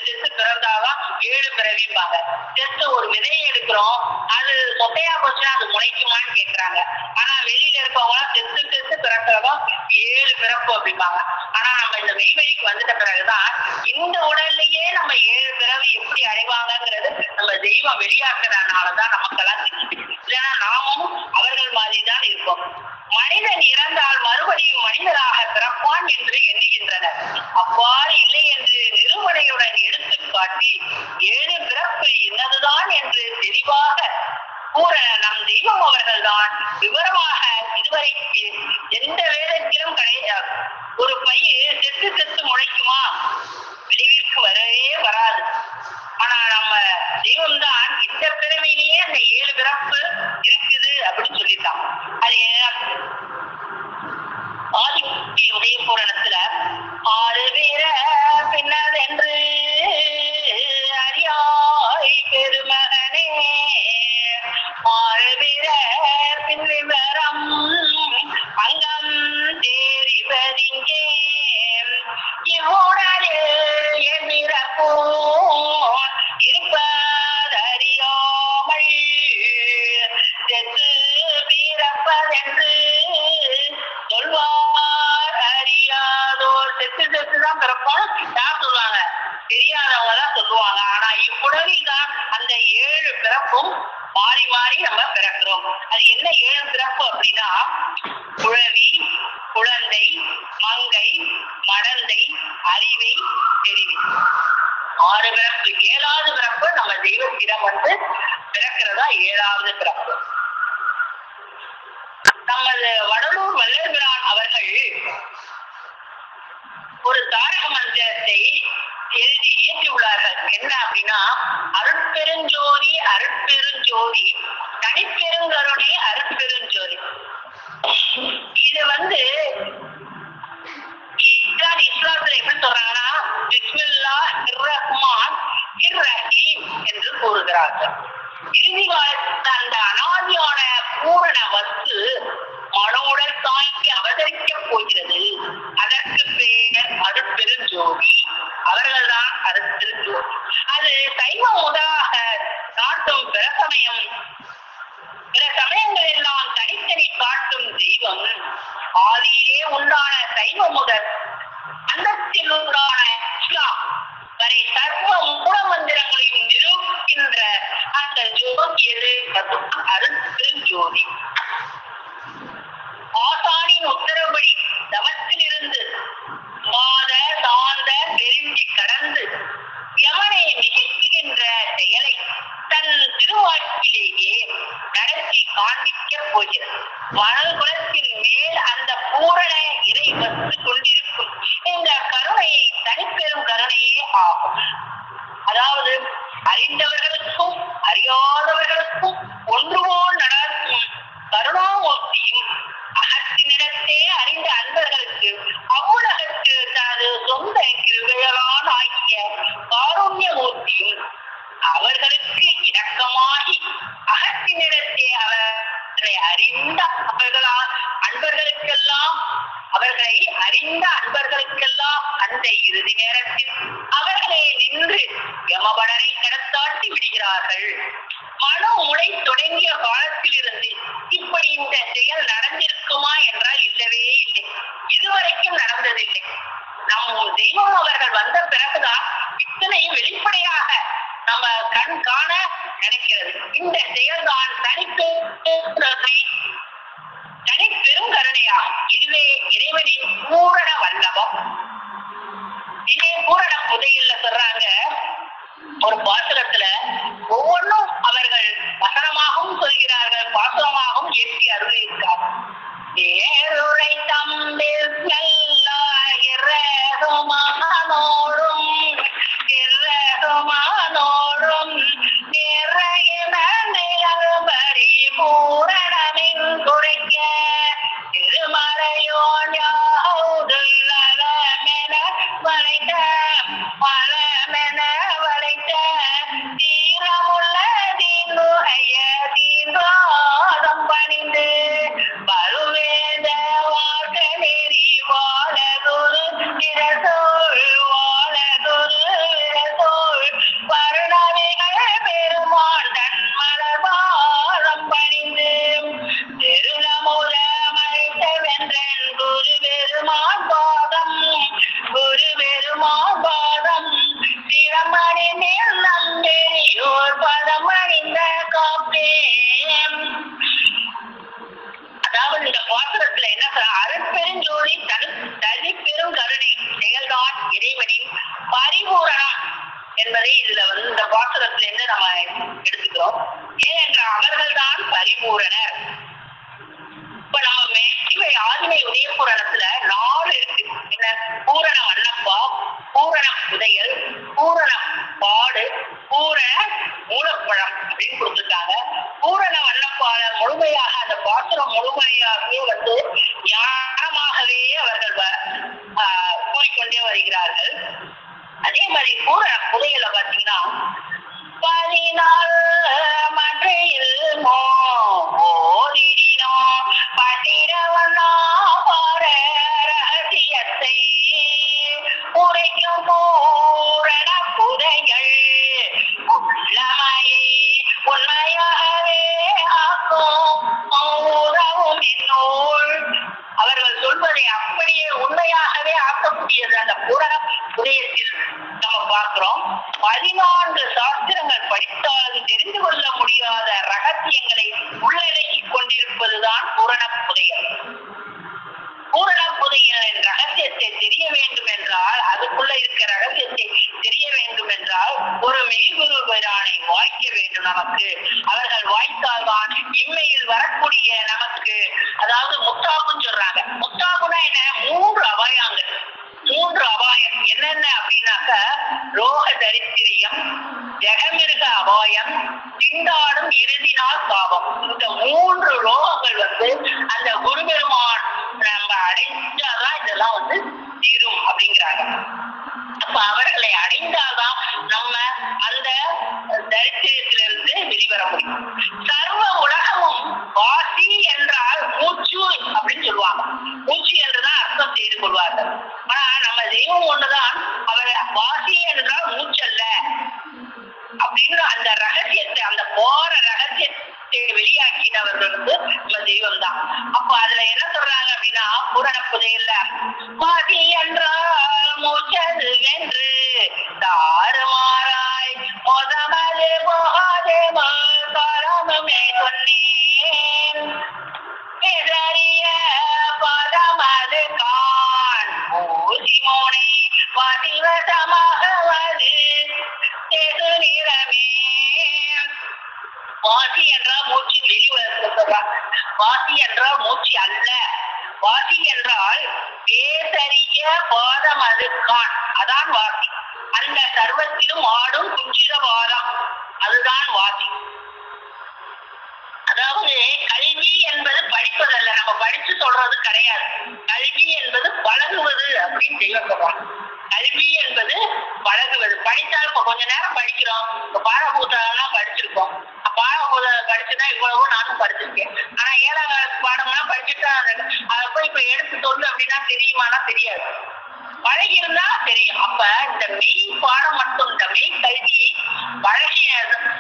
செத்து பிறந்தாதான் 7 பிறவிப்பாங்க. செத்து ஒரு விதையை எடுக்கிறோம், அது சொட்டையா போச்சுன்னா அது முளைக்குமான்னு கேட்கிறாங்க. ஆனா வெளியில இருக்கவங்க செத்து பிறக்கிறதும் 7 பிறப்பு அப்படிம்பாங்க. ஆனா நம்ம இந்த மெய்வழிக்கு வந்துட்ட பிறகுதான் இந்த உடல்லையே நம்ம 7 பிறவி எப்படி அடைவாங்கிறது நம்ம தெய்வம் வெளியாக்குறதுனாலதான் நமக்கெல்லாம் தெரியுது. இல்லைன்னா நாமும் அவர்கள் மாதிரிதான் இருப்போம். மனிதன் இறந்தால் மறுபடியும் மனிதனாக பிறப்பான் என்று எண்ணுகின்றனர். அவ்வாறு இல்லை என்று நிறுவனையுடன் எடுத்துக்காட்டி 7 பிறப்பு என்னதுதான் என்று தெளிவாக கூற நம் தெய்வம் அவர்கள்தான் விவரமாக இதுவரைக்கு எந்த வேதத்திலும் கிடையாது. ஒரு பையன் செத்து முளைக்குமா? விளைவிற்கு வரவே வராது. ஆனா நம்ம தெய்வம் தான் இந்த பிறவிலேயே அந்த 7 பிறப்பு இருக்குது அப்படின்னு சொல்லிட்டான். அது ஆதித்ய உதய புராணத்துல 6 பேர பின்னதென்று அறியாய் பெருமகனே, 6 பேர பின்விவரம் அங்கம் தெரிவதிங்கே, இவ்வுடலே எம்பிறப்போ இருப்பதறியாமல் செத்து பிறப்பதென்று சொல்வார் அறியாதோர். செத்துதான் பிறப்பான் யார் சொல்லுவாங்க? தெரியாதவங்க தான் சொல்லுவாங்க. ஆனா இவ்வுடலில் தான் அந்த 7 பிறப்பும் மாறி மாறி நம்ம பிறக்கிறோம். அது என்ன 7 பிறப்பு அப்படின்னா, குழவி, குழந்தை, மங்கை, மடந்தை, அறிவை, தெரிவி. 6 பிறப்பு. 7வது பிறப்பு நம்ம தெய்வத்திடம் வந்து பிறக்கிறதா 7வது பிறப்பு. நமது வடலூர் வல்லபிரான் அவர்கள் ஒரு தாரக மந்திரத்தை எழுதி இயற்றியுள்ளார்கள். என்ன அப்படின்னா, அருட்பெருஞ்சோதி அருட்பெருஞ்சோதி தனிப்பெருங்கருணை அருட்பெருஞ்சோதி. இது வந்து இஸ்லாத்துல எப்படி சொல்றாங்கன்னா, பிஸ்மில்லாஹ் ரஹ்மான் ரஹீம் என்று கூறுகிறார்கள். இறுதி காலத்தில் அந்த அனாதியான பூரண வஸ்து மனோடல் தாங்கி அவதரிக்கப் போகிறது. அதற்கு பெயர் அருட்பெருஞ்சோதி. அவர்கள்தான் அருட்பெருஞ்சோதி. அது சைவ முதலாக காட்டும் பிற சமயங்கள் எல்லாம் தனித்தனி காட்டும் தெய்வம் ஆதியிலே உண்டான சைவ முதல் அந்தத்தில் உண்டான இஸ்லாம் வரை சர்வ மூல மந்திரங்களையும் நிரூபிக்கின்ற அந்த ஜோதி அருட்பெருஞ்சோதி. ஆசானின் உத்தரவுபடி தவத்திலிருந்து மாத சாந்த பெருந்தி கடந்து யமனை நிகழ்த்துகின்ற செயலை தன் திருவாக்கிலேயே நடத்தி காண்பிக்கப் போகிறது. மணல் குலத்தின் மேல் அந்த பூரண இறை வந்து கொண்டிருக்கும் இந்த கருணையை தனிப்பெரும் கருணையே ஆகும். அதாவது அறிந்தவர்களுக்கும் அறியாதவர்களுக்கும் ஒன்றுபோல் நடக்கும் கருணாமூர்த்தியும், அகத்தினிடத்தே அறிந்த அன்பர்களுக்கு அவ்வுலகத்தில் தனது சொந்த கிருபைகளால் ஆகிய காருண்யமூர்த்தியும், அவர்களுக்கு இணக்கமாகி அகத்தினிடத்தே அவர்களை அறிந்த அன்பர்களுக்கெல்லாம் அந்த இறுதி நேரத்தில் அவர்களே நின்று யமபடரை கடத்தாட்டி விடுகிறார்கள். மனோ முளை தொடங்கிய காலத்திலிருந்து இப்படி இந்த செயல் நடந்திருக்குமா என்றால் இல்லவே இல்லை. இதுவரைக்கும் நடந்ததில்லை. நம் தெய்வம் அவர்கள் வந்த பிறகுதான் இத்தனையும் வெளிப்படையாக நம்ம கண் காண நினைக்கிறது. இந்த செயல்தான் தனிப்பெருங்கருணை இந்த பாசுரத்துல என்ன சொல்ற, அருட்பெருஞ்சோதி தனி பெரும் கருணை செயல்தான் இறைவனின் பரிபூரணம் என்பதை இதுல இந்த பாசுரத்துல இருந்து நம்ம எடுத்துக்கிறோம். ஏனென்றால் அவர்கள் தான் பரிபூரணர். இப்ப நம்ம ஆதிமை உதய புராணத்துல 4 இருக்கு. என்ன? பூரண வண்ணப்பா, பூரண புதையல், பூரண பாடு, பூரண மூலப்பழம் அப்படின்னு கொடுத்துருக்காங்க. பூரண வண்ணப்பால முழுமையாக அந்த பாசுரம் முழுமையாகவே ஞானமாகவே அவர்கள் கூறிக்கொண்டே வருகிறார்கள். அதே மாதிரி பூரண புதையல பாத்தீங்கன்னா 14 மன்றையில் ஓதிடினோம் பட்டிரவண்ணா பார ரகசியத்தை உரைக்கும் பூரண புதைகள் உள்ளமையை உண்மையாகவே ஆக்கும் உதவும் இந்நூல். அவர்கள் சொல்வதை அப்படியே உண்மையாகவே ஆக்கக்கூடியது அந்த பூரண புதையத்தில் நம்ம பார்க்கிறோம். 14 சாஸ்திரங்கள் படித்தாலும் தெரிந்து கொள்ள முடியாத ரகசியங்களை உள்ளடக்கிக் கொண்டிருப்பதுதான் பூரண புதையல். பூரண புதையலின் ரகசியத்தை தெரிய வேண்டும் என்றால், அதுக்குள்ள இருக்க ரகசியத்தை தெரிய வேண்டும் என்றால் ஒரு மெய்குரு பிரானை வாய்க்க வேண்டும் நமக்கு. அவர்கள் வாய்த்தால்தான் இம்மையில் வரக்கூடிய நமக்கு, அதாவது முத்தாகுன்னு சொல்றாங்க. முத்தாகுனா என்ன? 3 அபாயங்கள். 3 அபாயம் என்னென்ன அப்படின்னாக்க, ரோக தரித்திரியம், ஜெகமிருக அபாயம், திண்டாடும் இறுதி நாள் சாபம். இந்த 3 ரோகங்கள் அந்த குருபெருமான் நம்ம அடைஞ்சாதான் இதெல்லாம் தீரும் அப்படிங்கிறாங்க. அப்ப அவர்களை அடைந்தால்தான் நம்ம அந்த தரித்திரத்திலிருந்து வெளிவர முடியும். சர்வ உலகமும் வாசி என்றால் மூச்சு அப்படின்னு சொல்லுவாங்க. மூச்சு என்றுதான் அர்த்தம் செய்து கொள்வார்கள். ஆனா நம்ம தெய்வம் ஒண்ணுதான், அவர் வாசி என்றால் மூச்சல்ல அப்படின்னு அந்த ரகசியத்தை, அந்த போற ரகசியத்தை வெளியாக்கினவர்கள் நம்ம தெய்வம் தான். அப்ப அதுல என்ன சொல்றாங்க அப்படின்னா, பூரண புதையல்ல வாசி என்றால் மூச்சது வென்று தாறுமாறாய் மொதமது போகாதே பரமே சொன்னேன் பெரிய பதமது கான் ஊசி மோனை பதிவசமாகவது தேது நிறமே. வாசி என்றால் மூச்சு வெளிவர, வாசி என்றால் மூச்சு அல்ல. வாசி என்றால் பேசரிய பாதம் அது கான், அதான் வாசி. அந்த சர்வத்திலும் ஆடும் குஞ்சித பாதம், அதுதான் வாசி. அதாவது கல்வி என்பது படிப்பதல்ல, நம்ம படிச்சு சொல்றது கிடையாது. கல்வி என்பது பழகுவது அப்படின்னு தெய்வம் சொல்றாங்க. கல்வி என்பது பழகுவது. படித்தால் இப்ப கொஞ்ச நேரம் படிக்கிறோம், இப்ப பாடபூதெல்லாம் படிச்சிருக்கோம். பாடபூதம் படிச்சுதான் இவ்வளவோ நானும் படிச்சிருக்கேன். ஆனா 7ஆம் கிளாஸ் பாடம்லாம் படிச்சுட்டா அதை போய் இப்ப எடுத்து சொல்லு அப்படின்னா தெரியுமானா தெரியாது. பழகி இருந்தா தெரியும். அப்ப இந்த மெய் பாடம் மட்டும், இந்த மெய் கல்வியை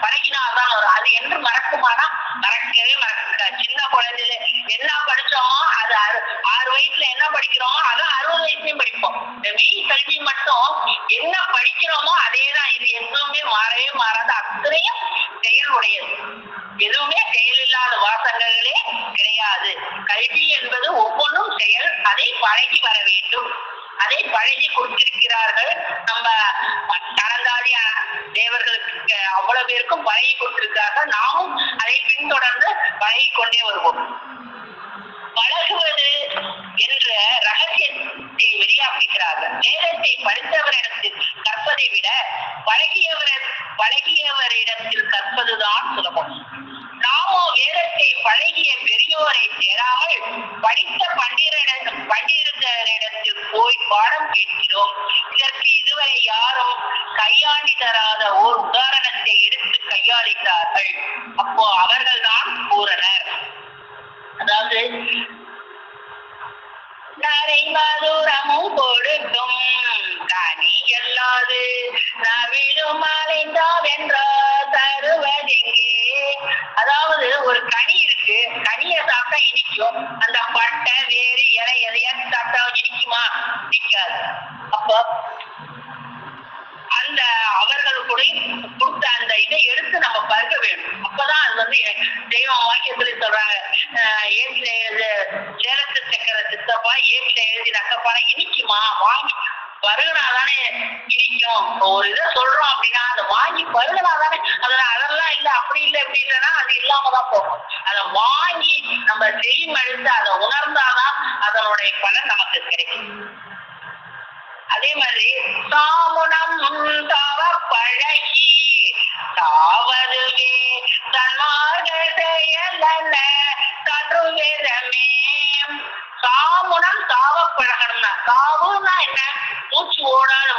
பழகினால்தான் வரும். அது என்று மறக்குமானா மறக்கவே மறக்காது. சின்ன குழந்தையில என்ன படிச்சோமோ அது 6 வயசுல என்ன படிக்கிறோமோ அதான் 60 வயசுலயும் படிப்போம். இந்த மெய் கல்வி மட்டும் என்ன படிக்கிறோமோ அதேதான். இது எதுவுமே மாறவே மாறாத, அத்தனையும் செயலுடையது. எதுவுமே செயல் இல்லாத வாசகங்களே கிடையாது. கல்வி என்பது ஒவ்வொன்றும் செயல். அதை பழகி வர வேண்டும். அதை பழகி கொடுத்திருக்கிறார்கள் நம்ம தனந்தாதி தேவர்களுக்கு, அவ்வளவு பேருக்கும் பழகி கொடுத்திருக்கிறார்கள். நாமும் அதை பின்தொடர்ந்து பழகி கொண்டே வருவோம். பழகுவது என்ற ரகசியத்தை வெளியாக்குகிறார்கள். வேதத்தை படித்தவரிடத்தில் கற்பதை விட பழகியவரிடத்தில் கற்பதுதான் சுலபம். நாமோ வேதத்தை பழகிய பெரியோரை தேராமல் படித்த பண்டிதரிடத்தில் போய் பாடம் கேட்கிறோம். இதற்கு இதுவரை யாரும் கையாளி தராத ஓர் உதாரணத்தை எடுத்து கையாளித்தார்கள். அப்போ அவர்கள் தான் பூரணர். அதாவது நரை மதுரமும் கொடுக்கும் கனி எல்லாது நவிலும் அலைந்தால் என்ற தருவதெங்கே. அதாவது ஒரு கனி இருக்கு, கனியை சாப்பிட்டா இனிக்கும். அந்த பட்டை வேறு இலை எதையாச்சும் சாப்பிட்டா இனிக்குமா? இனிக்காது. அப்போ அந்த அவர்கள் கூட கொடுத்த அந்த இதை எடுத்து நம்ம பருக வேண்டும். அப்பதான் அது தெய்வம் வாக்கியத்துல சொல்றாங்க, சாப்பிடணும். அதை வாங்கி நம்ம செவிமடுத்து அதை உணர்ந்தாதான் அதனுடைய பலன் நமக்கு கிடைக்கும். அதே மாதிரி சாமுனம் தவ பழகி தாவதுவே தன்மார்க செயலன கற்றுவேதமே. சாமுனம் தாவ பழகணும்னா, தாவுன்னா என்ன? மூச்சு ஓடாத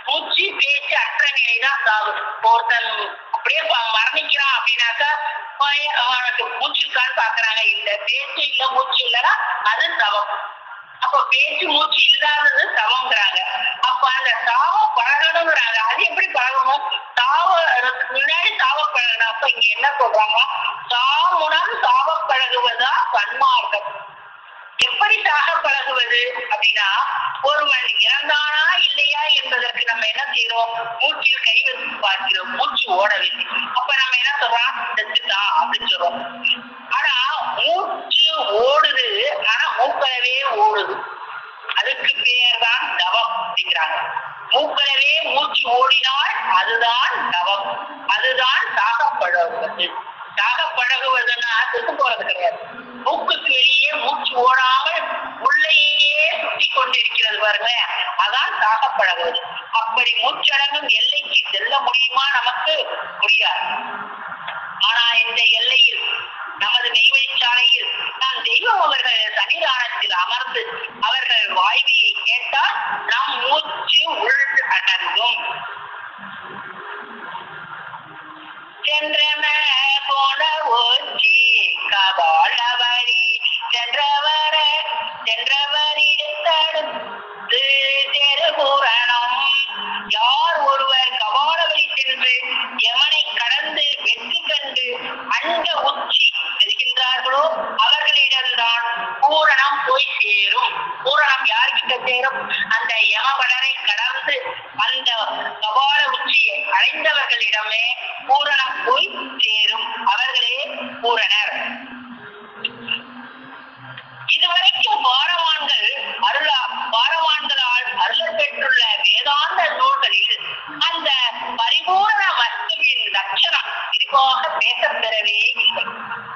மூச்சு பேச்சு அற்ற நிலைதான் தாவு. ஒருத்தன் அப்படியே மரணிக்கிறான் அப்படின்னாக்கா அவனுக்கு மூச்சு இருக்கான்னு பாக்குறாங்க, இல்ல பேச்சு இல்ல மூச்சு இல்லைன்னா அது தவம். அப்ப பேச்சு மூச்சு இல்லாதது தவங்கிறாங்க. அப்ப அந்த தாவ பழகணுங்கிறாங்க. அது எப்படி பழகணும்? முன்னாடி தாவ பழகணும். அப்ப இங்க என்ன சொல்றாங்க? சாமுனம் தாவ பழகுவதா சன்மார்க்கம். எப்படி தாக பழகுவது அப்படின்னா, ஒருவன் இறந்தானா இல்லையா என்பதற்கு நம்ம என்ன செய்யறோம்? மூச்சில் கை வச்சு பார்க்கிறோம், மூச்சு ஓடவில்லை. அப்ப நம்ம என்ன சொல்றோம்? செத்துட்டான் அப்படின்னு சொல்றோம். ஆனா மூச்சு ஓடுது, ஆனா மூக்களவே ஓடுது. அதுக்கு பேர் தான் தவம் அப்படிங்கிறாங்க. மூக்களவே மூச்சு ஓடினால் அதுதான் தவம், அதுதான் தாகப்பழகுவது. தாகப்பழகுவதுன்னா செத்து போறது கிடையாது. மூக்குக்கு வெளியே மூச்சு ஓடாமல் உள்ளேயே சுத்தி கொண்டிருக்கிறது பாருங்க, அதான் தாகப்பழகுவது. அப்படி மூச்சடங்கும் எல்லைக்கு செல்ல முடியுமா? நமக்கு முடியாது. ஆனா இந்த எல்லையில் நமது நெய்வழிச்சாலையில் நாம் தெய்வம் அவர்கள் சன்னிதானத்தில் அமர்ந்து அவர்கள் வாய்வியை கேட்டால் நாம் மூச்சு உள் அடங்கும். சென்றம போன ஓச்சி கபாலவரி சென்றவரிடத்தடுத்து தெருபூரணம். யார் ஒருவர் கபாலவரி சென்று யமனை கடந்து வெற்றி கண்டு அண்ட உச்சி செல்கின்றார்களோ அவர்களிடம்தான் பூரணம் போய் சேரும். பூரணம் யார்கிட்ட சேரும்? அந்த யமபடரை கடந்து அந்த கபால உச்சியை அடைந்தவர்களிடமே பூரணம் போய் சேரும். அவர்களே பூரணர். இதுவரைக்கும் பாரவான்களால் அருளப் பெற்றுள்ள வேதாந்த நூல்களில் அந்த பரிபூரண வஸ்துவின் லட்சணம் விரிவாக பேசப்பெறவே இல்லை.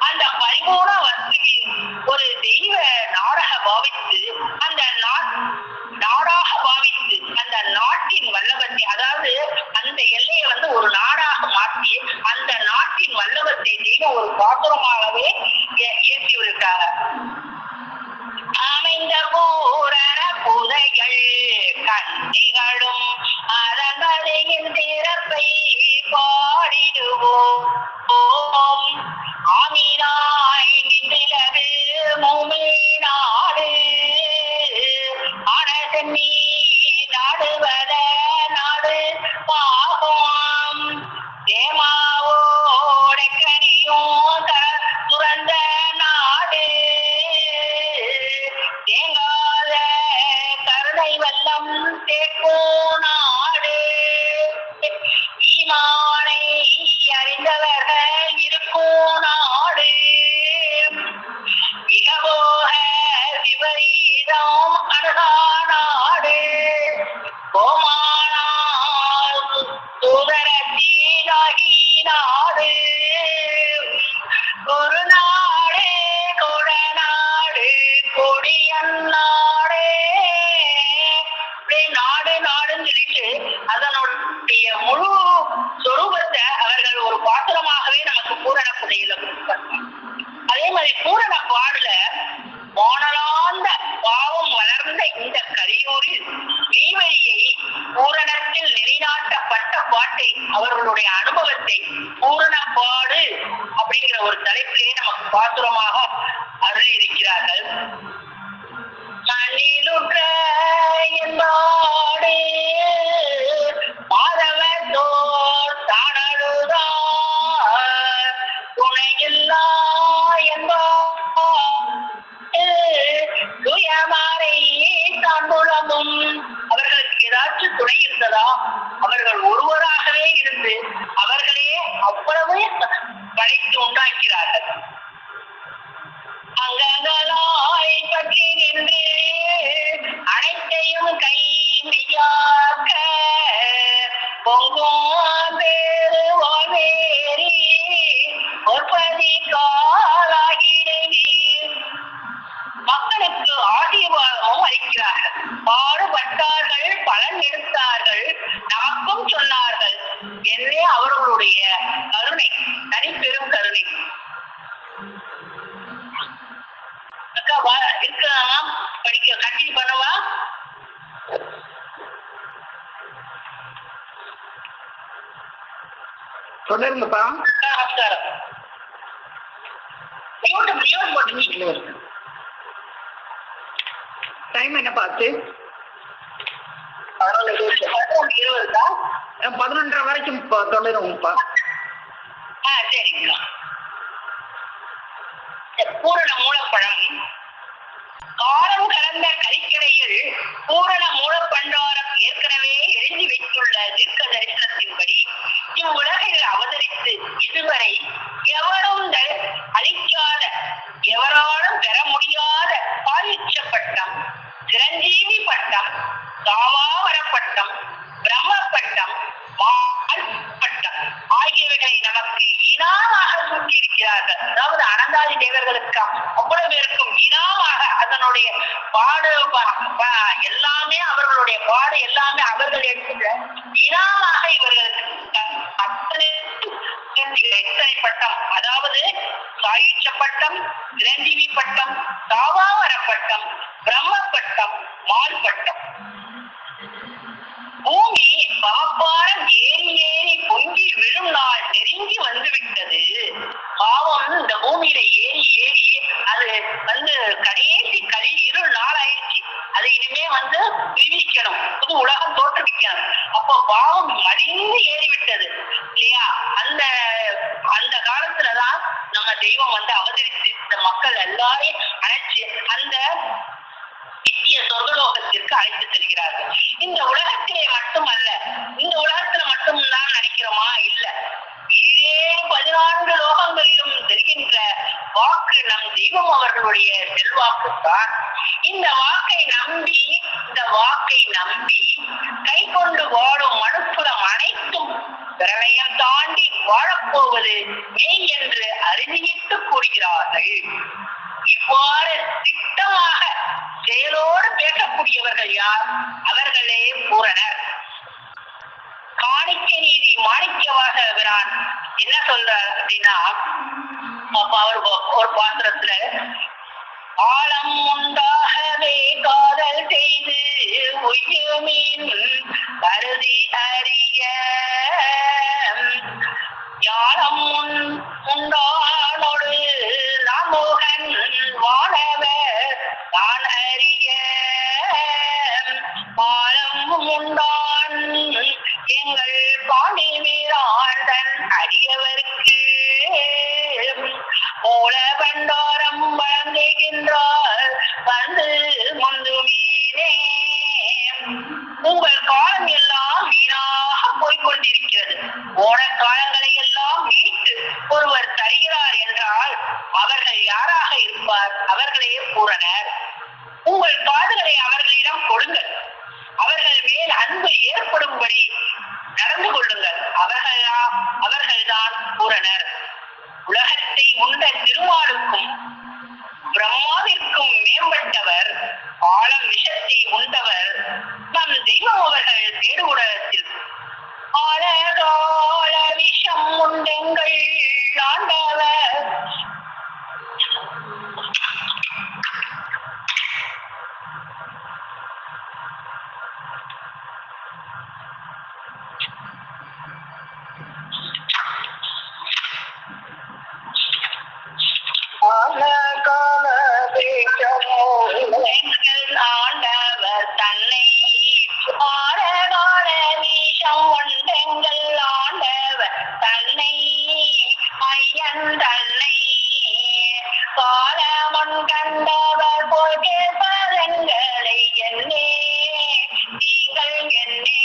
அந்த பரிபூரண வஸ்துவின் ஒரு தெய்வ நாடாக பாவித்து அந்த நாட்டின் வல்லபத்தை, அதாவது அந்த எல்லையை ஒரு நாடாக மாற்றி அந்த நாட்டின் வல்லபத்தை தெய்வம் ஒரு பாத்திரமாகவே இயற்றிவிட்டாங்க. அமைந்த பூரண புதைகள் கண்ணிகளும் அதன் திறப்பை பாடிடுவோம். ஆமினாய் நின்றது மூமே நாடு ஆனதன்னி நாடுவத நாடு பாகம் தேமாவோட கனியும் துறந்த நாடு தேங்காத கருணை வெள்ளம் தேக்கும் நாடு ஈமானை அறிந்தவர்கள் இருக்கும் நாடு இகபோக விபரீதம் அணுகா நாடு கோமானால் சுதரத்தீனாகி நாடு ஒரு நாடே கொடநாடு கொடியன் நாடே. நாடு நாடுன்னு சொல்லிட்டு அதனுடைய முழு சொரூபத்தை அவர்கள் ஒரு பாத்திரமாகவே நமக்கு பூரண புதையில கொடுப்பாங்க. அதே மாதிரி பூரண பாடுல வானலாந்த பாவம் வளர்ந்த இந்த கலியூரில் மெய்வழியை பூரணத்தில் நிலைநாட்டப்பட்ட பாட்டை, அவர்களுடைய அனுபவத்தை பூரணப்பாடு அப்படிங்கிற ஒரு தலைப்பிலே நமக்கு பாசுரமாக அருளி இருக்கிறார்கள். மண்ணிலுற்ற என்பாடு மாதவத்தோர் தானழுதா துணையில்லா என்பாரை தான் முழங்கும். அவர்களுக்கு ஏதாச்சும் துணை இருந்ததா? அவர்கள் ஒருவராகவே இருந்து அவர்களே அவ்வளவு படைத்து உண்டாக்கிறார்கள். அங்கங்களாய் பற்றி நின்று அனைத்தையும் கை மெய்யாக்க பொங்கும் பேரு வாழ்வேரி ஒற்பதி கா சொல்கிறார்கள். பாடுபட்டார்கள், பலன் எடுத்தார்கள், நமக்கும் சொன்னார்கள். என்னே அவர்களுடைய கருணை, தனிப்பெரும் கருணை. அக்கா இருக்கலாமா? படிக்க கண்டினியூ பண்ணவா? தொடருங்கப்பா. நமஸ்காரம். டைம் என்ன பார்த்து 11:30 வரைக்கும் தொடருங்கப்பா. சரிங்க. பூரண மூலப்பழம். காலம் கடந்த கலிக்கடையில் பூரண மூலப்பண்டாரம் ஏற்கனவே எழுதி வைத்துள்ள தீர்க்க தரிசனத்தின்படி இவ்வுலகில் அவதரித்து இதுவரை எவரும் அளிக்காத, எவராலும் பெற முடியாத பாலிச்ச பட்டம், சிரஞ்சீவி பட்டம், தாவாவர பட்டம், பிரம்ம பட்டம், பட்டம் ஆகியவைகளை நமக்கு இனாமாக சூட்டியிருக்கிறார்கள். அதாவது அனந்தாதி தேவர்களுக்கு அவ்வளவு பேருக்கும் இனாமாக அதனுடைய பாடு எல்லாமே, அவர்களுடைய பாடு எல்லாமே அவர்கள் எடுத்துள்ள இனாமாக இவர்களுக்கு அத்தனை பட்டம், அதாவது சாயுச்ச பட்டம், சிரஞ்சீவி பட்டம், தாவாவர பட்டம், பிரம்ம பட்டம், மால் பட்டம். பூமி பவப்பாரம் ஏறி ஏறி பொங்கி விழும் நாள் நெருங்கி வந்து விட்டது. பாவம் இந்த பூமியில ஏறி ஏறி அது கடைசி இருள் நாள் ஆயிடுச்சு. அதை இனிமே விரிவிக்கணும், புது உலகம் தோற்றுவிக்கணும். அப்போ பாவம் மடிந்து ஏறிவிட்டது இல்லையா? அந்த காலத்துலதான் நம்ம தெய்வம் அவதரித்து இந்த மக்கள் எல்லாரையும் அழைச்சு அந்த நித்திய சொர்க்கலோகத்திற்கு அழைத்து செல்கிறார்கள். இந்த உலகத்திலே மட்டுமல்ல, இந்த உலகத்துல மட்டும்தான் நினைக்கிறோமா? இல்ல, 14 லோகங்களிலும் செல்கின்ற வாக்கு நம் தெய்வம் அவர்களுடைய செல்வாக்கு தான். இந்த வாக்கை நம்பி கை கொண்டு வாழும் மனுக்குலம் அனைத்தும் பிரளயம் தாண்டி வாழப்போவது மெய் என்று அறுதியிட்டு கூறுகிறார்கள். இவ்வாறு திட்டமாக செயலோடு பேசக்கூடியவர்கள் யார்? அவர்களே பூரணர். காணிக்க நீதி மாணிக்கவாசகரான் என்ன சொல்றார் அப்படின்னா, அவர் ஒரு பாத்திரத்துல ஆழம் உண்டாகவே காதல் செய்து உய்யுமின் கருதி அறிய ஞானம் உண்டானோடு நாமோகன் வாழவர் தான் அறிய ஆழம் உண்டான் எங்கள் பாண்டி வீராண்டன் அடியவர்க்கு மூல பண்டாரம் வழங்குகின்றார் முந்துமீனே. உங்கள் காலம் எல்லாம் வீணாக போய்கொண்டிருக்கிறது. போன காலங்களை எல்லாம் மீட்டு ஒருவர் தருகிறார் என்றால் அவர்கள் யாராக இருப்பார்? அவர்களே பூரணர். உங்கள் காதுகளை அவர்களிடம் கொடுங்கள், அவர்கள் மேல் அன்பு ஏற்படும்படி நடந்து கொள்ளுங்கள். அவர்கள்தான் பூரணர். உலகத்தை உண்ட திருமாலுக்கும் பிரம்மாவிற்கும் மேம்பட்டவர், ஆழம் விஷத்தை உண்டவர் நம் தெய்வம் அவர்கள் தேடுகுடத்தில். ஆழகால விஷம் உண்டெங்கள் ஆண்டவர் ஆண்டவர் தன்னை ஆழகால விஷம் உண்டெங்கள் ஆண்டவர் தன்னை ஐயன் தன்னை காலமன் கண்டவர் போல் கேட்பதங்களை என்னே நீங்கள் என்னே.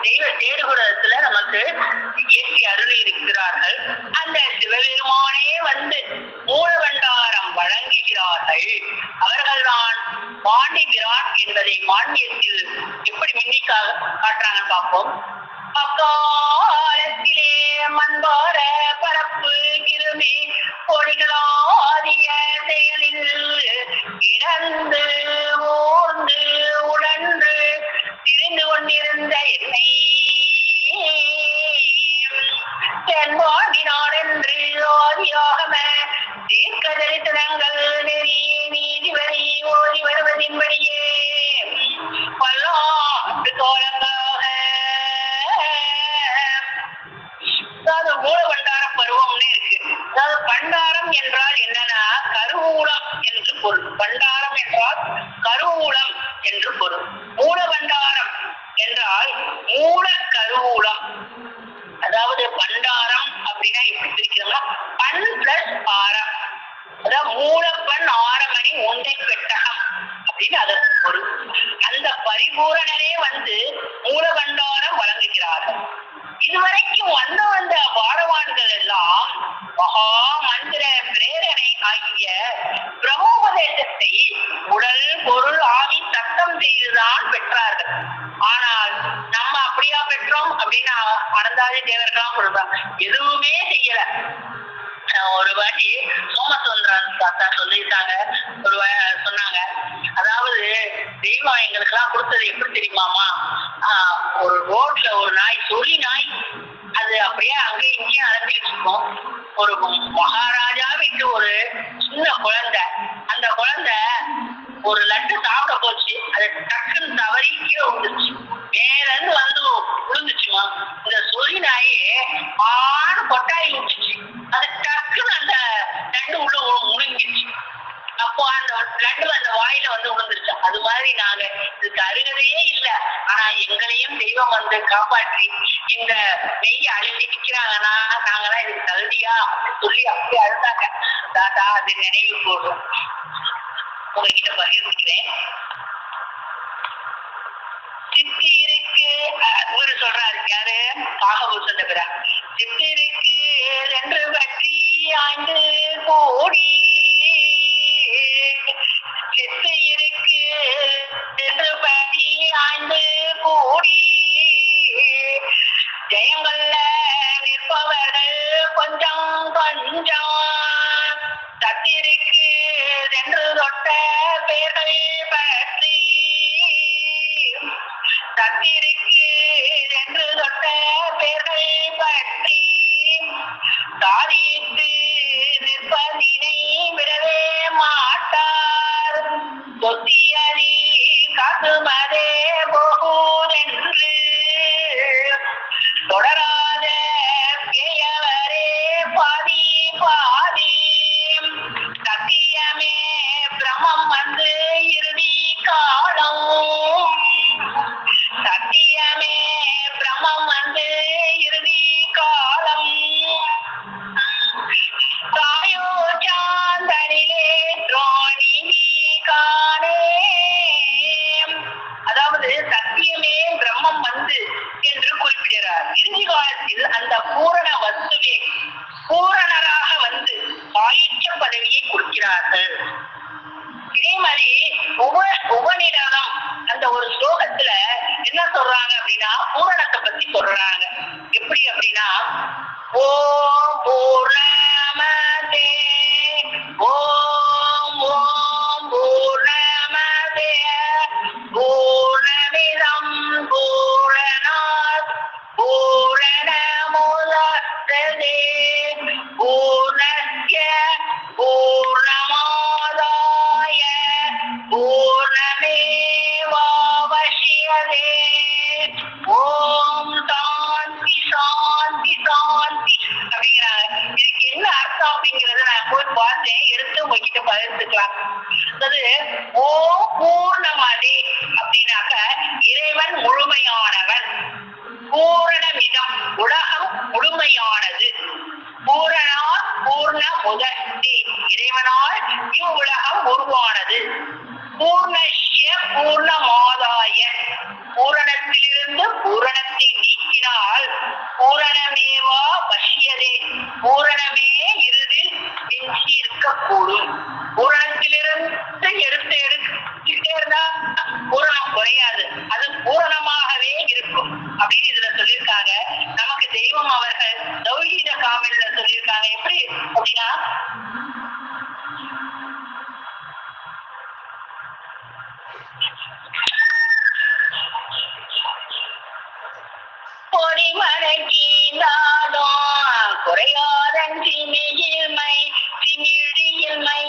தெய்வ தேடுகுடத்துல நமக்கு இயற்கை அருள் இருக்கிறார்கள். அந்த சிவபெருமானே மூலபண்டாரம் வழங்குகிறார்கள். அவர்கள்தான் பாண்டி பிரான் என்பதை மானியத்தில் எப்படி மின்னிக்காக காட்டுறாங்கன்னு பார்ப்போம். அக்காலத்திலே மண்பார பரப்பு கிருமி கொடிகளாதிய செயலில் பொருள். பண்டாரம் என்றால் கருவூலம் என்று பொருள். மூல பண்டாரம் என்றால் மூல கருவூலம். அதாவது பண்டாரம் அப்படின்னா எப்படி பிரிக்கிறோம்னா பண் பிளஸ் ஆரம், அதாவது மூலப்பண் ஆரமணி ஒன்றை பெட்டகம் அப்படின்னு அதற்கு பொருள். அந்த பரிபூரணரே மூலபண்டாரம் வழங்குகிறார்கள். இதுவரைக்கும் வந்த பாடவான்கள் எல்லாம் மகா மந்திர பிரேரணை ஆகிய பிரம்மோபதேசத்தை உடல் பொருள் ஆவி சத்தம் செய்துதான் பெற்றார்கள். ஆனால் நம்ம அப்படியா பெற்றோம் அப்படின்னா அனந்தாதி தேவர்களாம் சொல்றாங்க, எதுவுமே செய்யல. ஒரு வாட்டி சோமசுந்தரன் தாத்தா சொல்லிட்டாங்க, சொன்னாங்க, அதாவது தெய்வம் எங்களுக்கு எல்லாம் கொடுத்தது எப்படி தெரியுமாமா, ஒரு ரோட்ல ஒரு நாய், சொல்லி நாய், அது அப்படியே அங்கேயும் இங்கேயும் அலைஞ்சிட்டு இருக்கும். ஒரு மகாராஜா வீட்டு ஒரு சின்ன குழந்தை, அந்த குழந்தை ஒரு லட்டு சாப்பிட போச்சு, அது டக்குன்னு தவறி கீழே விழுந்துச்சு, மேல இருந்து வந்து விழுந்துச்சுமா. இந்த சொல்லி நாயே ஆண் கொட்டாயி விட்டுச்சு, அது டக்குன்னு அந்த லட்டு உள்ள முழுங்கிடுச்சு. அப்போ அந்த லட்டு அந்த வாயில விழுந்துருச்சு. அது மாதிரி நாங்க இதுக்கு அருகதையே இல்லை, ஆனா எங்களையும் தெய்வம் காப்பாற்றி இந்த நெய்யை அழுத்தி நிக்கிறாங்கன்னா நாங்கெல்லாம் இதுக்கு தகுதியா சொல்லி அப்படியே அழுதாங்க. தாத்தா அது நினைவு போடும், உங்ககிட்ட பகிர்ந்துக்கிறேன். சித்திருக்கு இவரு சொல்றாரு, யாரு பாகபூசன் தவிர, சித்திருக்கு ரென்று பற்றி ஆண்டு கோடி, சித்து இருக்கு என்று பற்றி ஆண்டு கோடி, ஜெயங்கள்ல நிற்பவர்கள் கொஞ்சம் கொஞ்சம், தத்திருக்கு என்று தொட்ட பேர்கள் பற்றி, தத்திருக்கு என்று தொட்ட பேர்கள் பற்றி, தாரித்து நிற்பதினை விடவே மாட்டார், தொத்தியதி காசுமதே போகுதென்று தொடராத பேயவரே பாதி பாதி, சத்தியமே பிரம்மம் இறுதி காலம், சத்தியமே பிரம்மம் இறுதி காலம், தாயோ சாந்தனிலே துரோணி காணே. அதாவது சத்தியமே பிரம்மம் என்று குறிப்பிடுகிறார். இறுதி காலத்தில் அந்த பூரண வஸ்துவே பூரணராக ஆயுட்ச பதவியை கொடுக்கிறார்கள். இதே மாதிரி உபநிடதம் அந்த ஒரு ஸ்லோகத்துல என்ன சொல்றாங்க அப்படின்னா பூரணத்தை பத்தி சொல்றாங்க. எப்படி அப்படின்னா, ஓம் பூர்ணமதே ஓம் ஓம் பூர்ணமதே பூர்ணமிதம் பூரணாத் பூரணமுதச்யதே பூர்ணஸ்ய பூர்ணமாதாய பூர்ணமேவாவசியதே. ஓம் சாந்தி சாந்தி சாந்தி அப்படிங்கிறாங்க. இதுக்கு என்ன அர்த்தம் அப்படிங்கறத நான் போய் பார்த்தேன், எடுத்து உங்ககிட்ட பகிர்ந்துக்கலாம். அதாவது ஓம் பூர்ணமதே அப்படின்னாக்க இறைவன் முழுமையானவன், பூரணமிதம் உலகம் முழுமையானது, பூரணால் பூர்ண முதற்கே இறைவனால் இவ்வுலகம் உருவானது, பூர்ணஸ்ய பூர்ணமாதாய பூரணத்திலிருந்து பூரணத்தை நீக்கினால் பூரணமேவா வசியதே பூரணமே இறுதில் மிஞ்சி இருக்கக்கூடும். பூரணத்திலிருந்து எடுத்துக்கிட்டே இருந்தா பூரணம் குறையாது, அது பூரணமாகவே இருக்கும் அப்படின்னு இதுல சொல்லியிருக்காங்க. நமக்கு தெய்வம் அவர்கள் தௌஹீத காமில்ல சொல்லியிருக்காங்க. எப்படி அப்படின்னா, பொறிமலைக்கீந்தாலும் குறையாதன் சிமிழில்மை சிமிழியல்மை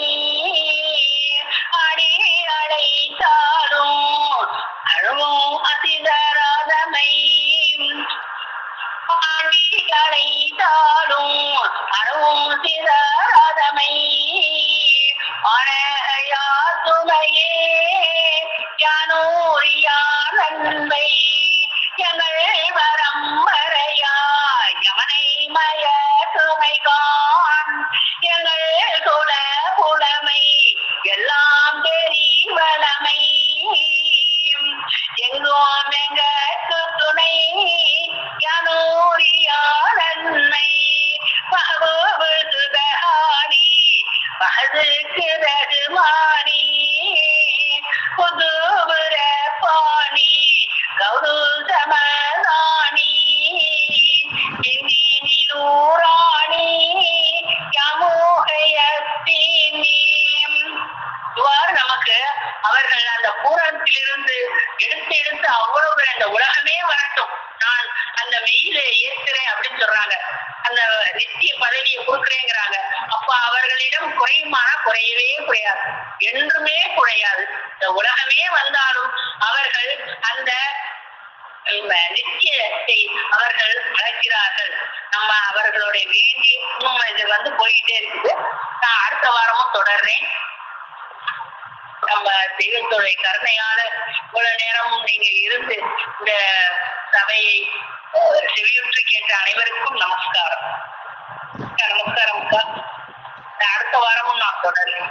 அடி அழைத்தாலும் அழுவும் அதிதராதமை ஆண்டி அழைத்தாலும் அழுவும் சிதராதமை அணையா இல்லையே யானோரியார் நன்மை எங்கள் வரம்பரையாய் யமனை மய சுமைகான் எங்கள் குல புலமை எல்லாம் தெரிவலமை எங்கோம் எங்கட்கு துணை யானோரியார் நன்மை பகுபுதுகாணி பகுதுக்கு ரகுமானி புதுபுர பாணி கௌரு சமதானி இந்தினூராணி யமோகயஸ்தினி. இவ்வாறு நமக்கு அவர்கள் அந்த பூரணத்திலிருந்து எடுத்து எடுத்து அவ்வளவு அந்த உலகமே வரட்டும் நான் அந்த மெயில ஏற்கிறேன் அப்படின்னு சொல்றாங்க. அந்த நித்திய பதவியை கொடுக்குறேங்கிறாங்க. அப்ப அவர்களிடம் குறையுமானா குறையவே குறையாது, என்றுமே குறையாது. இந்த உலகமே வந்தாலும் அவர்கள் அந்த நித்தியத்தை அவர்கள் அழைக்கிறார்கள். நம்ம அவர்களுடைய வேண்டி இன்னும் இது போய்கிட்டே இருக்குது. நான் அடுத்த வாரமும் தொடர்றேன். நம்ம தெய்வத்துடைய கருணையால இவ்வளவு நேரமும் நீங்க இருந்து இந்த சபையை செவியுற்று கேட்ட அனைவருக்கும் நமஸ்காரம். நமஸ்காரம். அடுத்த வாரமும் நான் தொடர்றேன்.